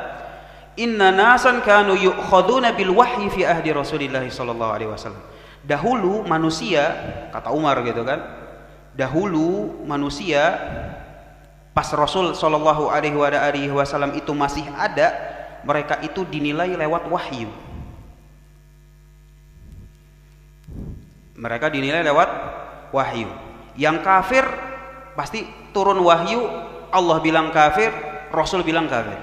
inna nasan kanu yu'khaduna bil wahyi fi ahdi Rasulillah sallallahu alaihi wasallam. Dahulu manusia, kata Umar gitu kan, dahulu manusia pas Rasul sallallahu alaihi wasallam itu masih ada, mereka itu dinilai lewat wahyu. Mereka dinilai lewat wahyu. Yang kafir pasti turun wahyu, Allah bilang kafir, Rasul bilang kafir.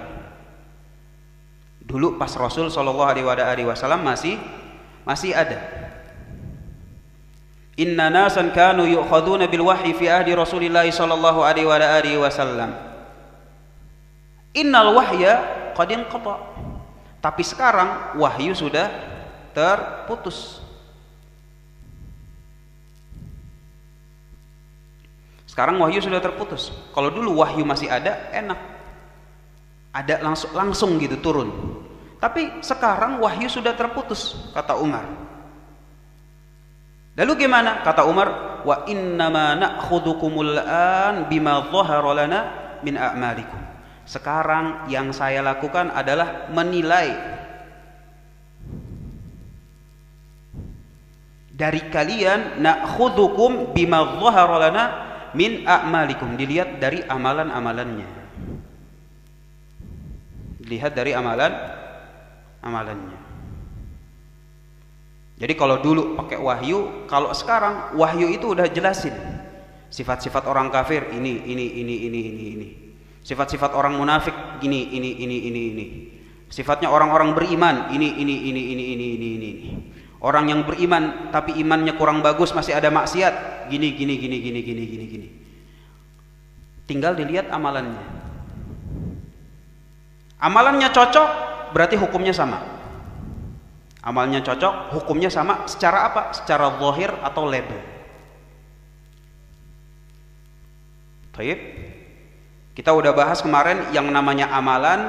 Dulu pas Rasul sallallahu alaihi wasallam masih ada. Inna nasan kanu yu'khaduna bil wahyi fi ahdi Rasulillah sallallahu alaihi wasallam. Innal wahya qad inqata. Tapi sekarang wahyu sudah terputus. Sekarang wahyu sudah terputus. Kalau dulu wahyu masih ada, enak. Ada langsung gitu turun. Tapi sekarang wahyu sudah terputus, kata Umar. Lalu gimana? Kata Umar, wa innama na'khudukumul an bima dhahara lana min a'malikum. Sekarang yang saya lakukan adalah menilai dari kalian, na'khudukum bima dhahara lana min a'malikum, dilihat dari amalan-amalannya. Dilihat dari amalannya. Jadi kalau dulu pakai wahyu, kalau sekarang wahyu itu udah jelasin sifat-sifat orang kafir ini. Sifat-sifat orang munafik ini. Sifatnya orang-orang beriman ini. Orang yang beriman tapi imannya kurang bagus, masih ada maksiat, gini. Tinggal dilihat amalannya. Amalannya cocok, berarti hukumnya sama. Amalnya cocok, hukumnya sama. Secara apa? Secara zahir atau label. Baik. Kita udah bahas kemarin yang namanya amalan.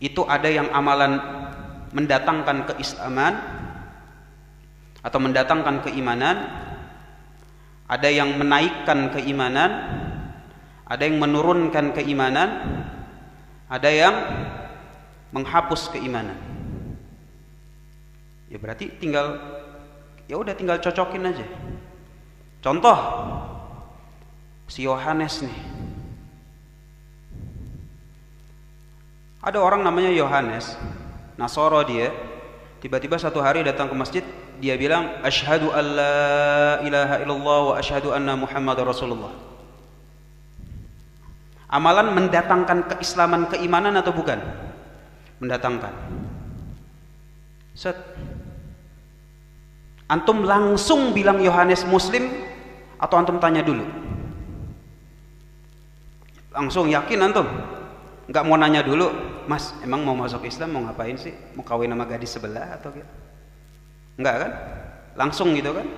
Itu ada yang amalan mendatangkan keislaman atau mendatangkan keimanan, ada yang menaikkan keimanan, ada yang menurunkan keimanan, ada yang menghapus keimanan. Ya berarti tinggal cocokin aja. Contoh si Yohanes nih. Ada orang namanya Yohanes, Nasoro dia, tiba-tiba satu hari datang ke masjid, dia bilang asyhadu alla ilaha illallah wa asyhadu anna Muhammadar Rasulullah. Amalan mendatangkan keislaman, keimanan atau bukan? Mendatangkan. Set. Antum langsung bilang Yohanes muslim atau antum tanya dulu? Langsung yakin antum? Enggak mau nanya dulu, Mas, emang mau masuk Islam mau ngapain sih? Mau kawin sama gadis sebelah atau gitu? Enggak kan? Langsung gitu kan?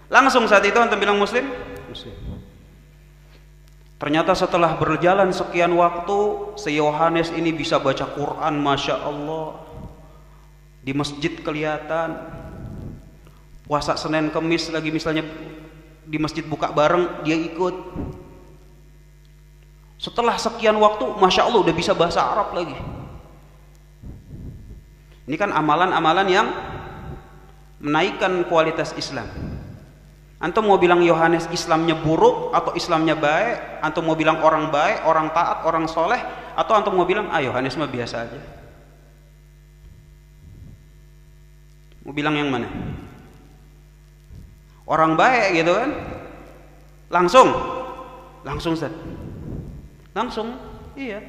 Langsung saat itu antum bilang muslim? Muslim. Ternyata setelah berjalan sekian waktu, si Yohanes ini bisa baca Quran, Masya Allah. Di masjid kelihatan. Puasa Senin Kemis lagi misalnya di masjid buka bareng, dia ikut. Setelah sekian waktu, Masya Allah udah bisa bahasa Arab lagi. Ini kan amalan-amalan yang menaikkan kualitas Islam. Antum mau bilang Yohanes Islamnya buruk atau Islamnya baik? Antum mau bilang orang baik, orang taat, orang soleh? Atau antum mau bilang Yohanes mah biasa aja? Mau bilang yang mana? Orang baik gitu kan? Langsung Ustaz. Langsung, iya.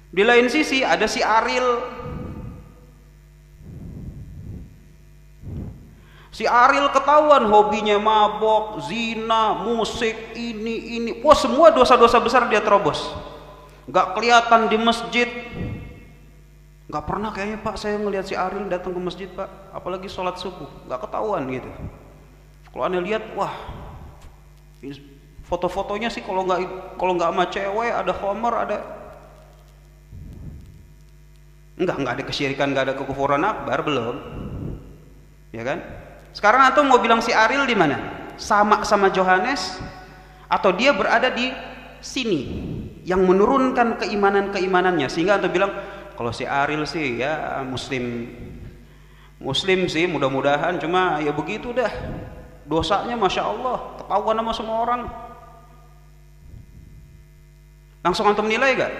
Di lain sisi ada si Ariel. Si Ariel ketahuan hobinya mabok, zina, musik, ini. Wah, semua dosa-dosa besar dia terobos. Gak kelihatan di masjid. Gak pernah kayaknya Pak saya ngelihat si Ariel datang ke masjid Pak, apalagi sholat subuh. Gak ketahuan gitu. Kalau Anda lihat, wah, foto-fotonya sih kalau nggak sama cewek, ada homer, ada nggak ada kesyirikan, nggak ada kekufuran akbar, belum, ya kan? Sekarang antum mau bilang si Ariel di mana? Sama Yohanes, atau dia berada di sini yang menurunkan keimanannya, sehingga antum bilang kalau si Ariel sih ya muslim sih, mudah-mudahan, cuma ya begitu dah, dosanya masya Allah ketahuan sama semua orang. Langsung antum nilai gak?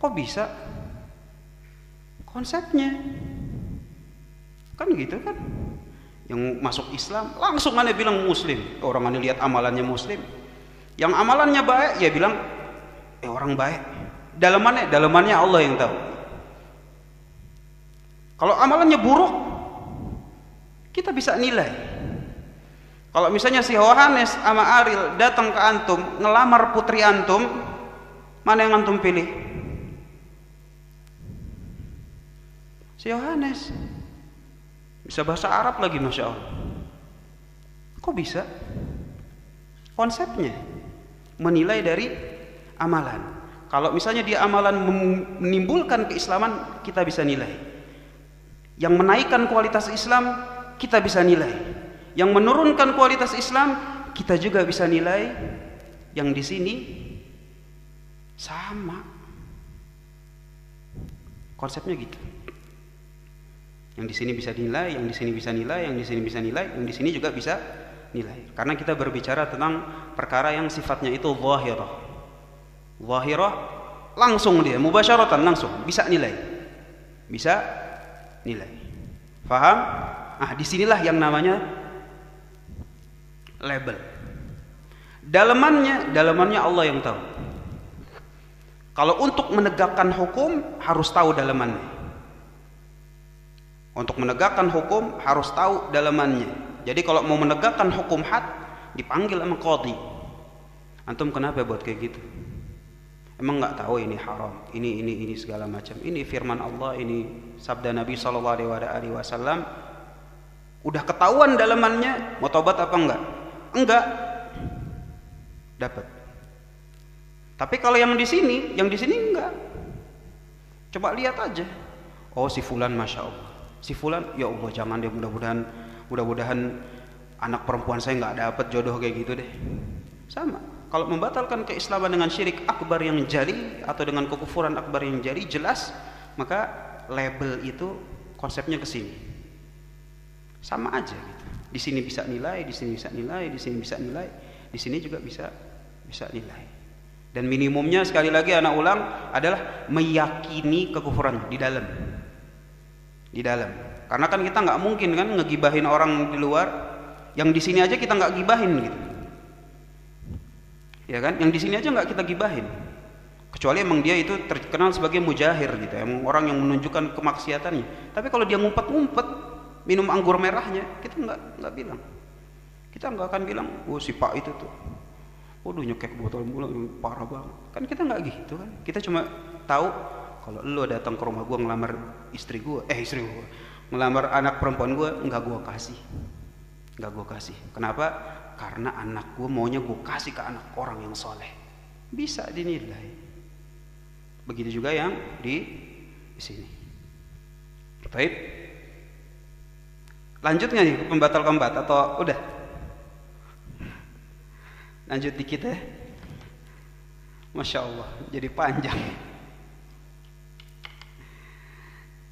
Kok bisa? Konsepnya kan gitu kan. Yang masuk Islam langsung Anda bilang muslim. Orang Anda lihat amalannya muslim. Yang amalannya baik ya bilang orang baik. Dalamannya Allah yang tahu. Kalau amalannya buruk kita bisa nilai. Kalau misalnya si Yohanes sama Ariel datang ke antum ngelamar putri antum, mana yang antum pilih? Si Yohanes bisa bahasa Arab lagi, masya Allah. Kok bisa? Konsepnya menilai dari amalan. Kalau misalnya dia amalan menimbulkan keislaman, kita bisa nilai. Yang menaikkan kualitas Islam, kita bisa nilai. Yang menurunkan kualitas Islam, kita juga bisa nilai. Yang di sini sama. Konsepnya gitu. Yang di sini bisa nilai, yang di sini bisa nilai, yang di sini bisa nilai, yang di sini juga bisa nilai. Karena kita berbicara tentang perkara yang sifatnya itu zahirah. Zahirah langsung dia mubasyaratan langsung bisa nilai. Bisa nilai. Faham? Disinilah yang namanya label. Dalamannya Allah yang tahu. Kalau untuk menegakkan hukum harus tahu dalamannya. Untuk menegakkan hukum harus tahu dalamannya. Jadi kalau mau menegakkan hukum had, dipanggil sama qadhi. Antum kenapa buat kayak gitu? Emang nggak tahu ini haram, ini segala macam. Ini firman Allah, ini sabda Nabi SAW. Udah ketahuan dalamannya, mau tobat apa enggak? Enggak. Dapat. Tapi kalau yang di sini enggak. Coba lihat aja. Oh, si fulan masya Allah. Si fulan, ya Allah jangan deh, mudah-mudahan anak perempuan saya nggak dapat jodoh kayak gitu deh. Sama. Kalau membatalkan keislaman dengan syirik akbar yang jali atau dengan kekufuran akbar yang jali jelas, maka label itu konsepnya ke sini. Sama aja gitu. Di sini bisa nilai, di sini bisa nilai, di sini bisa nilai, di sini juga bisa nilai. Dan minimumnya sekali lagi anak ulang adalah meyakini kekufuran di dalam. Karena kan kita nggak mungkin kan ngegibahin orang di luar, yang di sini aja kita nggak gibahin gitu, ya kan? Yang di sini aja nggak kita gibahin, kecuali emang dia itu terkenal sebagai mujahir gitu, emang orang yang menunjukkan kemaksiatannya. Tapi kalau dia ngumpet minum anggur merahnya, kita nggak bilang, kita nggak akan bilang, oh si Pak itu tuh, waduh nyekek botol mulu parah banget, kan kita nggak gitu kan? Kita cuma tahu kalau lo datang ke rumah gue ngelamar istri gue, ngelamar anak perempuan gue, nggak gue kasih. Kenapa? Karena anak gue maunya gue kasih ke anak orang yang soleh. Bisa dinilai. Begitu juga yang di sini. Baik. Lanjut nggak nih pembatal keempat atau udah? Lanjut dikit ya. Masya Allah, jadi panjang.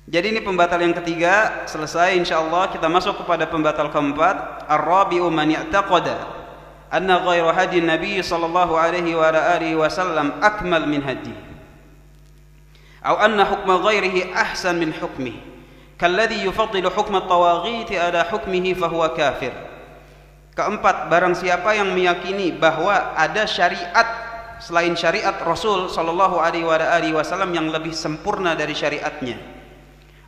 Jadi ini pembatal yang ketiga selesai, insyaallah kita masuk kepada pembatal keempat. Ar-rabi'u man i'taqada anna ghayra hadi Nabi sallallahu alaihi wa alihi wasallam akmal min hadi atau anna hukma ghairihi ahsan min hukmihi kalladhi yufaddilu hukma at-tawaghit ala hukmihi fahuwa kafir. Keempat, barang siapa yang meyakini bahwa ada syariat selain syariat Rasul sallallahu alaihi wasallam yang lebih sempurna dari syariatnya,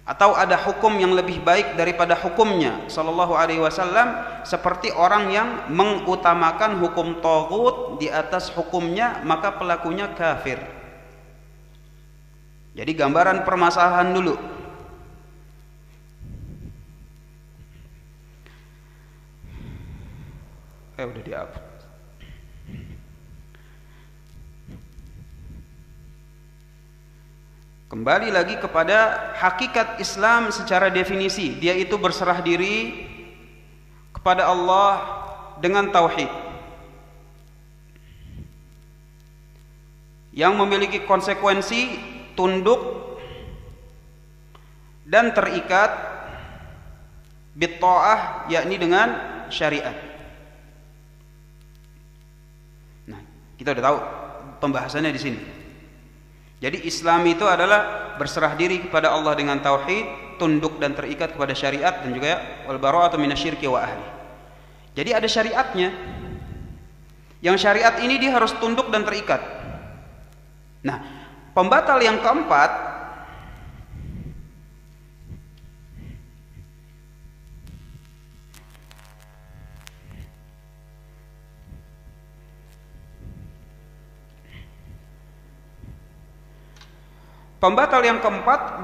atau ada hukum yang lebih baik daripada hukumnya sallallahu alaihi wasallam, seperti orang yang mengutamakan hukum taghut di atas hukumnya, maka pelakunya kafir. Jadi gambaran permasalahan dulu. Udah dihapus. Kembali lagi kepada hakikat Islam secara definisi, dia itu berserah diri kepada Allah dengan tauhid yang memiliki konsekuensi tunduk dan terikat bitta'ah, yakni dengan syariat. Nah, kita udah tahu pembahasannya di sini. Jadi Islam itu adalah berserah diri kepada Allah dengan tauhid, tunduk dan terikat kepada syariat, dan juga wal bara'atu minasyirki wa ahli. Jadi ada syariatnya. Yang syariat ini dia harus tunduk dan terikat. Nah, pembatal yang keempat,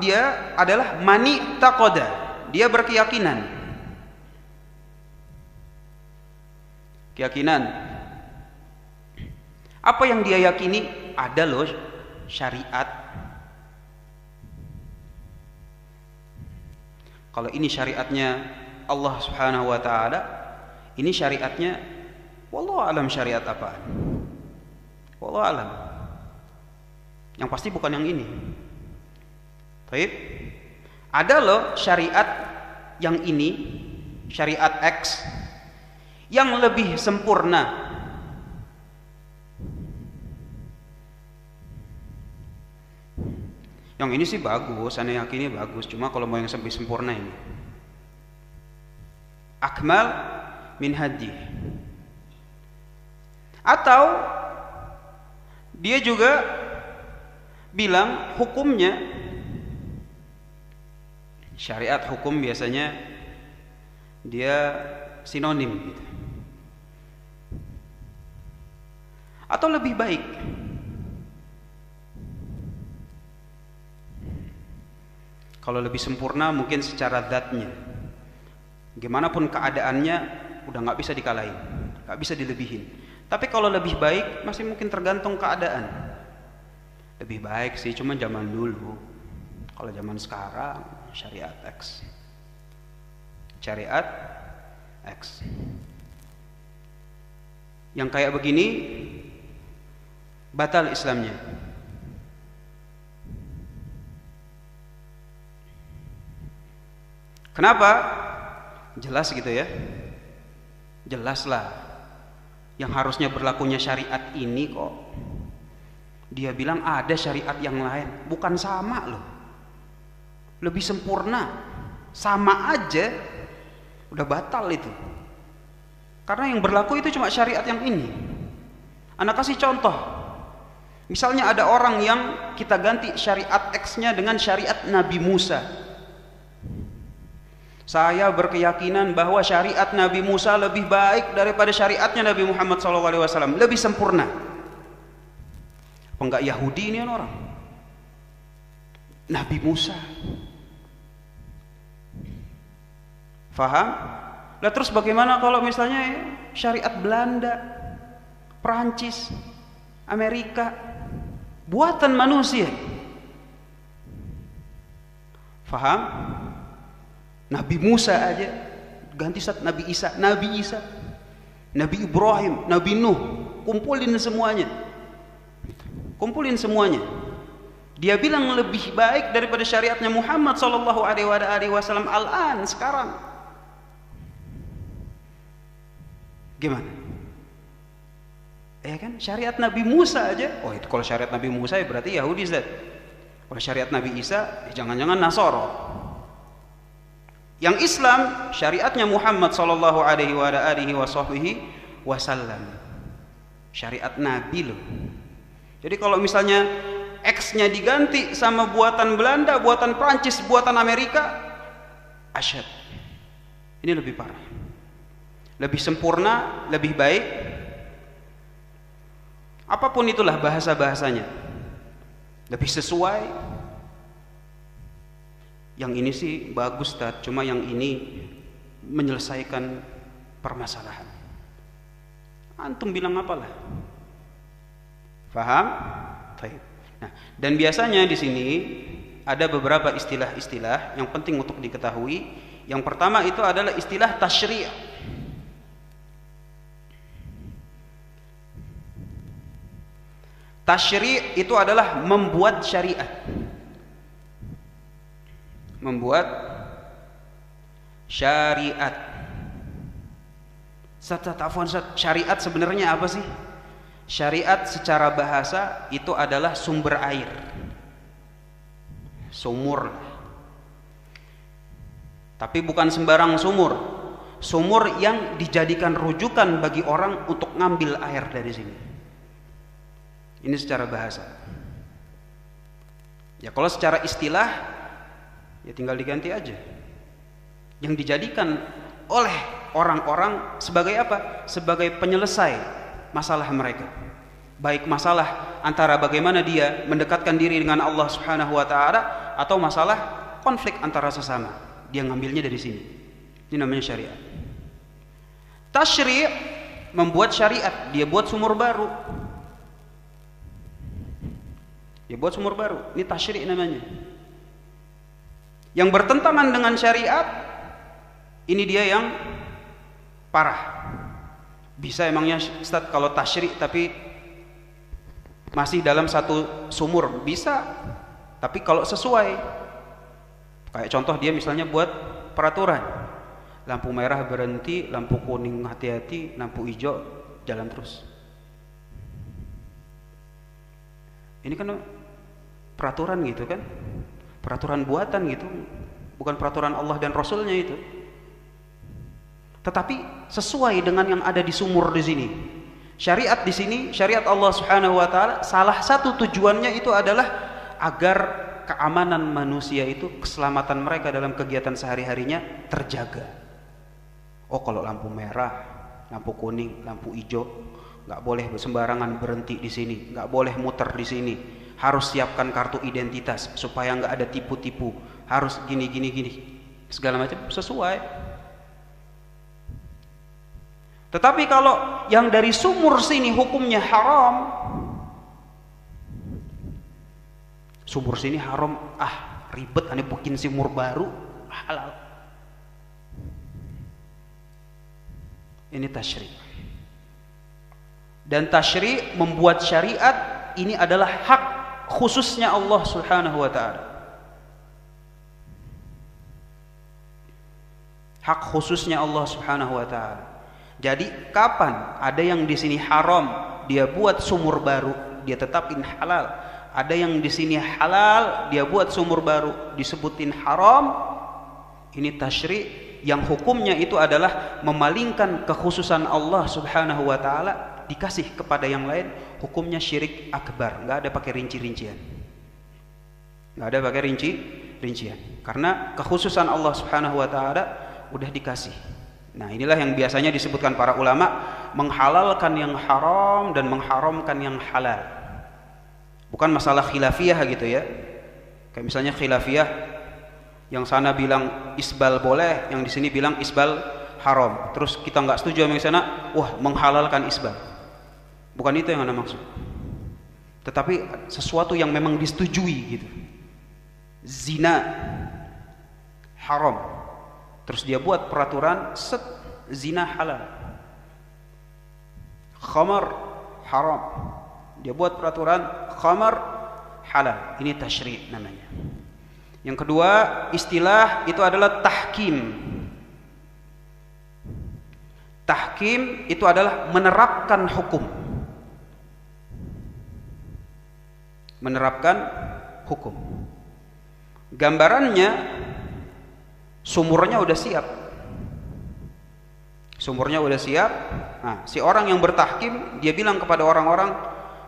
dia adalah mani taqoda, dia berkeyakinan. Keyakinan. Apa yang dia yakini? Ada loh syariat. Kalau ini syariatnya Allah Subhanahu wa taala, ini syariatnya wallahu alam syariat apaan? Wallahu alam. Yang pasti bukan yang ini. Baik. Ada loh syariat yang ini, syariat X yang lebih sempurna. Yang ini sih bagus, saya yakini bagus, cuma kalau mau yang lebih sempurna ini. Akmal min hadi. Atau dia juga bilang hukumnya, syariat hukum biasanya dia sinonim gitu. Atau lebih baik, kalau lebih sempurna mungkin secara zatnya, gimana pun keadaannya udah nggak bisa dikalahin, nggak bisa dilebihin. Tapi kalau lebih baik masih mungkin tergantung keadaan. Lebih baik sih, cuma zaman dulu. Kalau zaman sekarang syariat X, syariat X yang kayak begini batal Islamnya. Kenapa? Jelas gitu ya. Jelaslah. Yang harusnya berlakunya syariat ini kok dia bilang ada syariat yang lain. Bukan sama loh, lebih sempurna. Sama aja udah batal itu. Karena yang berlaku itu cuma syariat yang ini. Anak kasih contoh. Misalnya ada orang yang kita ganti syariat X-nya dengan syariat Nabi Musa. Saya berkeyakinan bahwa syariat Nabi Musa lebih baik daripada syariatnya Nabi Muhammad SAW, lebih sempurna. Apa enggak Yahudi ini orang? Nabi Musa. Faham? Lah terus bagaimana kalau misalnya syariat Belanda, Perancis, Amerika, buatan manusia? Faham? Nabi Musa aja ganti Nabi Isa, Nabi Ibrahim, Nabi Nuh, kumpulin semuanya. Kumpulin semuanya. Dia bilang lebih baik daripada syariatnya Muhammad sallallahu alaihi wasallam al-an sekarang. Gimana? Ya kan, syariat Nabi Musa aja. Oh, itu kalau syariat Nabi Musa ya berarti Yahudi, Zat. Kalau syariat Nabi Isa, ya jangan-jangan Nasara. Yang Islam syariatnya Muhammad sallallahu alaihi wasallam. Syariat Nabi loh. Jadi kalau misalnya X X-nya diganti sama buatan Belanda, buatan Prancis, buatan Amerika, asyad. Ini lebih parah, lebih sempurna, lebih baik. Apapun itulah bahasa-bahasanya, lebih sesuai. Yang ini sih bagus, Tad, cuma yang ini menyelesaikan permasalahan. Antum bilang apalah? Faham? Baik. Nah, dan biasanya di sini ada beberapa istilah-istilah yang penting untuk diketahui. Yang pertama itu adalah istilah tasyri'. Tasyri' itu adalah membuat syariat. Membuat syariat. Syariat sebenarnya apa sih? Syariat secara bahasa itu adalah sumber air, sumur. Tapi bukan sembarang sumur, sumur yang dijadikan rujukan bagi orang untuk ngambil air dari sini. Ini secara bahasa. Ya kalau secara istilah, ya tinggal diganti aja. Yang dijadikan oleh orang-orang sebagai apa? Sebagai penyelesai masalah mereka. Baik masalah antara bagaimana dia mendekatkan diri dengan Allah Subhanahu wa taala, atau masalah konflik antara sesama. Dia ngambilnya dari sini. Ini namanya syariat. Tasyri' membuat syariat, dia buat sumur baru. Dia buat sumur baru. Ini tasyri' namanya. Yang bertentangan dengan syariat, ini dia yang parah. Bisa emangnya Ustaz kalau tasyri' tapi masih dalam satu sumur? Bisa. Tapi kalau sesuai. Kayak contoh dia misalnya buat peraturan. Lampu merah berhenti, lampu kuning hati-hati, lampu hijau jalan terus. Ini kan peraturan gitu kan? Peraturan buatan gitu. Bukan peraturan Allah dan Rasulnya itu. Tetapi sesuai dengan yang ada di sumur di sini. Syariat di sini, syariat Allah Subhanahu wa taala, salah satu tujuannya itu adalah agar keamanan manusia itu, keselamatan mereka dalam kegiatan sehari-harinya terjaga. Oh, kalau lampu merah, lampu kuning, lampu hijau, nggak boleh sembarangan berhenti di sini, nggak boleh muter di sini. Harus siapkan kartu identitas supaya nggak ada tipu-tipu. Harus gini, segala macam sesuai. Tetapi kalau yang dari sumur sini hukumnya haram, sumur sini haram, ribet, aneh bikin sumur baru, halal. Ini tasyri'. Dan tasyri' membuat syariat ini adalah hak khususnya Allah Subhanahu wa taala. Hak khususnya Allah Subhanahu wa taala. Jadi kapan ada yang di sini haram, dia buat sumur baru, dia tetapin halal. Ada yang di sini halal, dia buat sumur baru, disebutin haram. Ini tasyri' yang hukumnya itu adalah memalingkan kekhususan Allah Subhanahu wa taala dikasih kepada yang lain, hukumnya syirik akbar. Enggak ada pakai rinci-rincian. Enggak ada pakai rincian. Karena kekhususan Allah Subhanahu wa taala udah dikasih. Nah, inilah yang biasanya disebutkan para ulama menghalalkan yang haram dan mengharamkan yang halal. Bukan masalah khilafiyah gitu ya. Kayak misalnya khilafiyah yang sana bilang isbal boleh, yang di sini bilang isbal haram. Terus kita nggak setuju sama yang sana, wah menghalalkan isbal. Bukan itu yang Anda maksud. Tetapi sesuatu yang memang disetujui gitu. Zina haram. Terus dia buat peraturan zina halal. Khamar haram. Dia buat peraturan khamar halal. Ini tasyri' namanya. Yang kedua, istilah itu adalah tahkim. Tahkim itu adalah menerapkan hukum. Menerapkan hukum. Gambarannya, sumurnya udah siap. Sumurnya udah siap. Nah, si orang yang bertahkim, dia bilang kepada orang-orang,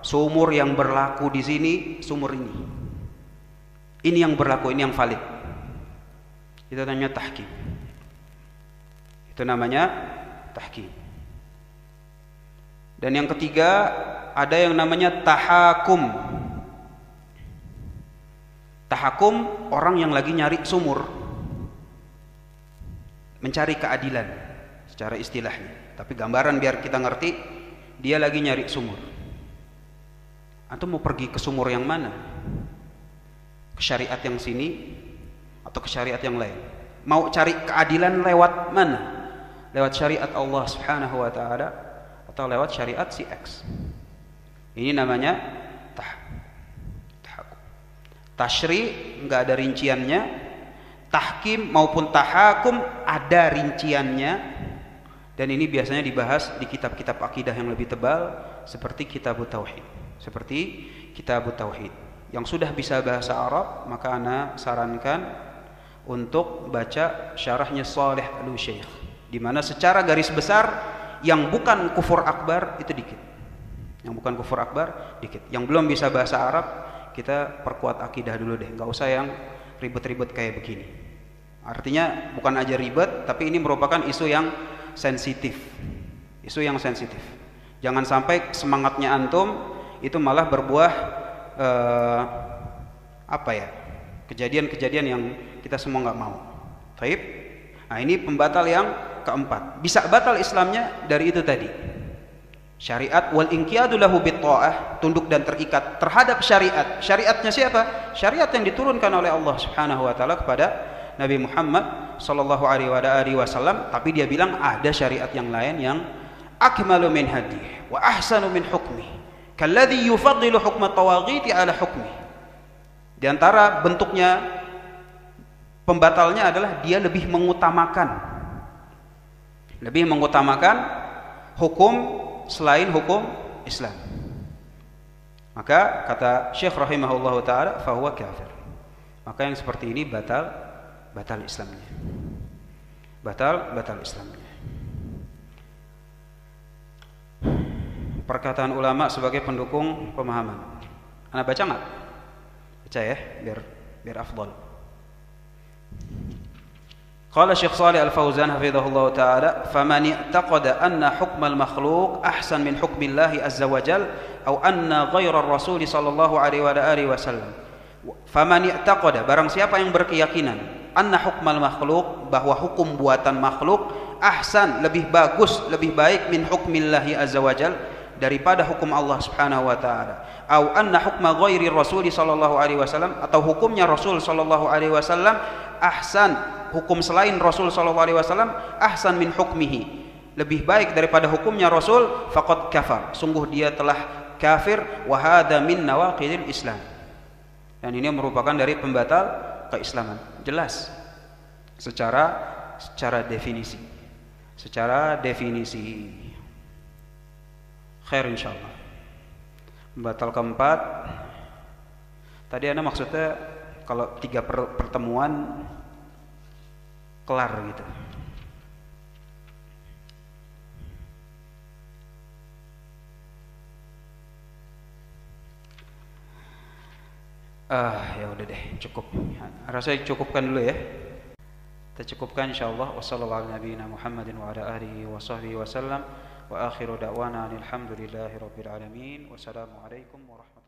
Sumur yang berlaku di sini, sumur ini. Ini yang berlaku, ini yang valid. Itu namanya tahkim. Itu namanya tahkim. Dan yang ketiga, ada yang namanya tahakum. Tahakum, orang yang lagi nyari sumur, mencari keadilan secara istilahnya. Tapi gambaran biar kita ngerti, dia lagi nyari sumur. Antum mau pergi ke sumur yang mana? Ke syariat yang sini atau ke syariat yang lain? Mau cari keadilan lewat mana? Lewat syariat Allah Subhanahu wa taala atau lewat syariat si X? Ini namanya tahakum. Tasyri' enggak ada rinciannya. Tahkim maupun tahakum ada rinciannya. Dan ini biasanya dibahas di kitab-kitab akidah yang lebih tebal seperti Kitabut Tauhid. Seperti Kitabut Tauhid. Yang sudah bisa bahasa Arab, maka ana sarankan untuk baca syarahnya Shalih Al-Utsyaikh, di mana secara garis besar yang bukan kufur akbar itu dikit. Yang bukan kufur akbar dikit. Yang belum bisa bahasa Arab, kita perkuat akidah dulu deh. Enggak usah yang ribet-ribet kayak begini. Artinya bukan aja ribet, tapi ini merupakan isu yang sensitif. Isu yang sensitif. Jangan sampai semangatnya antum itu malah berbuah kejadian-kejadian yang kita semua nggak mau. Baik. Nah, ini pembatal yang keempat. Bisa batal Islamnya dari itu tadi. Syariat wal inqiyadu lahu bitta'ah, tunduk dan terikat terhadap syariat. Syariatnya siapa? Syariat yang diturunkan oleh Allah Subhanahu wa taala kepada Nabi Muhammad sallallahu alaihi wasallam, tapi dia bilang ada syariat yang lain yang akmalu min hadih wa ahsanu min hukmi. Kalladzi yufaddilu hukma tawaghiti ala hukmi. Di antara bentuknya pembatalnya adalah dia lebih mengutamakan hukum selain hukum Islam. Maka kata Syekh rahimahullahu taala fahuwa kafir. Maka yang seperti ini batal Islamnya. Batal Islamnya. Perkataan ulama sebagai pendukung pemahaman. Anda baca nggak? Baca ya, biar afdal. Qala Syekh Shalih Al-Fauzan hafizahullah taala, "Faman i'taqada anna hukmal makhluq ahsan min hukmillahi azza wa jal aw anna ghairar rasul sallallahu alaihi wasallam." Faman i'taqada, barang siapa yang berkeyakinan anna hukmal makhluq, bahwa hukum buatan makhluk ahsan, lebih bagus, lebih baik min hukmillahi azza wa jal, daripada hukum Allah Subhanahu wa taala. Au anna hukma ghairi Rasul sallallahu alaihi wasallam, atau hukumnya Rasul sallallahu alaihi wasallam ahsan, hukum selain Rasul sallallahu alaihi wasallam ahsan min hukmihi, lebih baik daripada hukumnya Rasul, faqad kafar, sungguh dia telah kafir, wa hadza min nawaqidil Islam. Dan ini merupakan dari pembatal keislaman. Jelas secara definisi. Khair insyaallah. Batal keempat. Tadi Anda maksudnya kalau 3 pertemuan kelar gitu. Ya udah deh, cukup. Rasanya cukupkan dulu ya. Kita cukupkan insyaallah. Wassallallahu ala nabiyina Muhammadin wa ala alihi wa sahbihi wasallam. Wa akhiru da'wana alhamdulillahi rabbil alamin. Wassalamualaikum warahmatullahi wabarakatuh.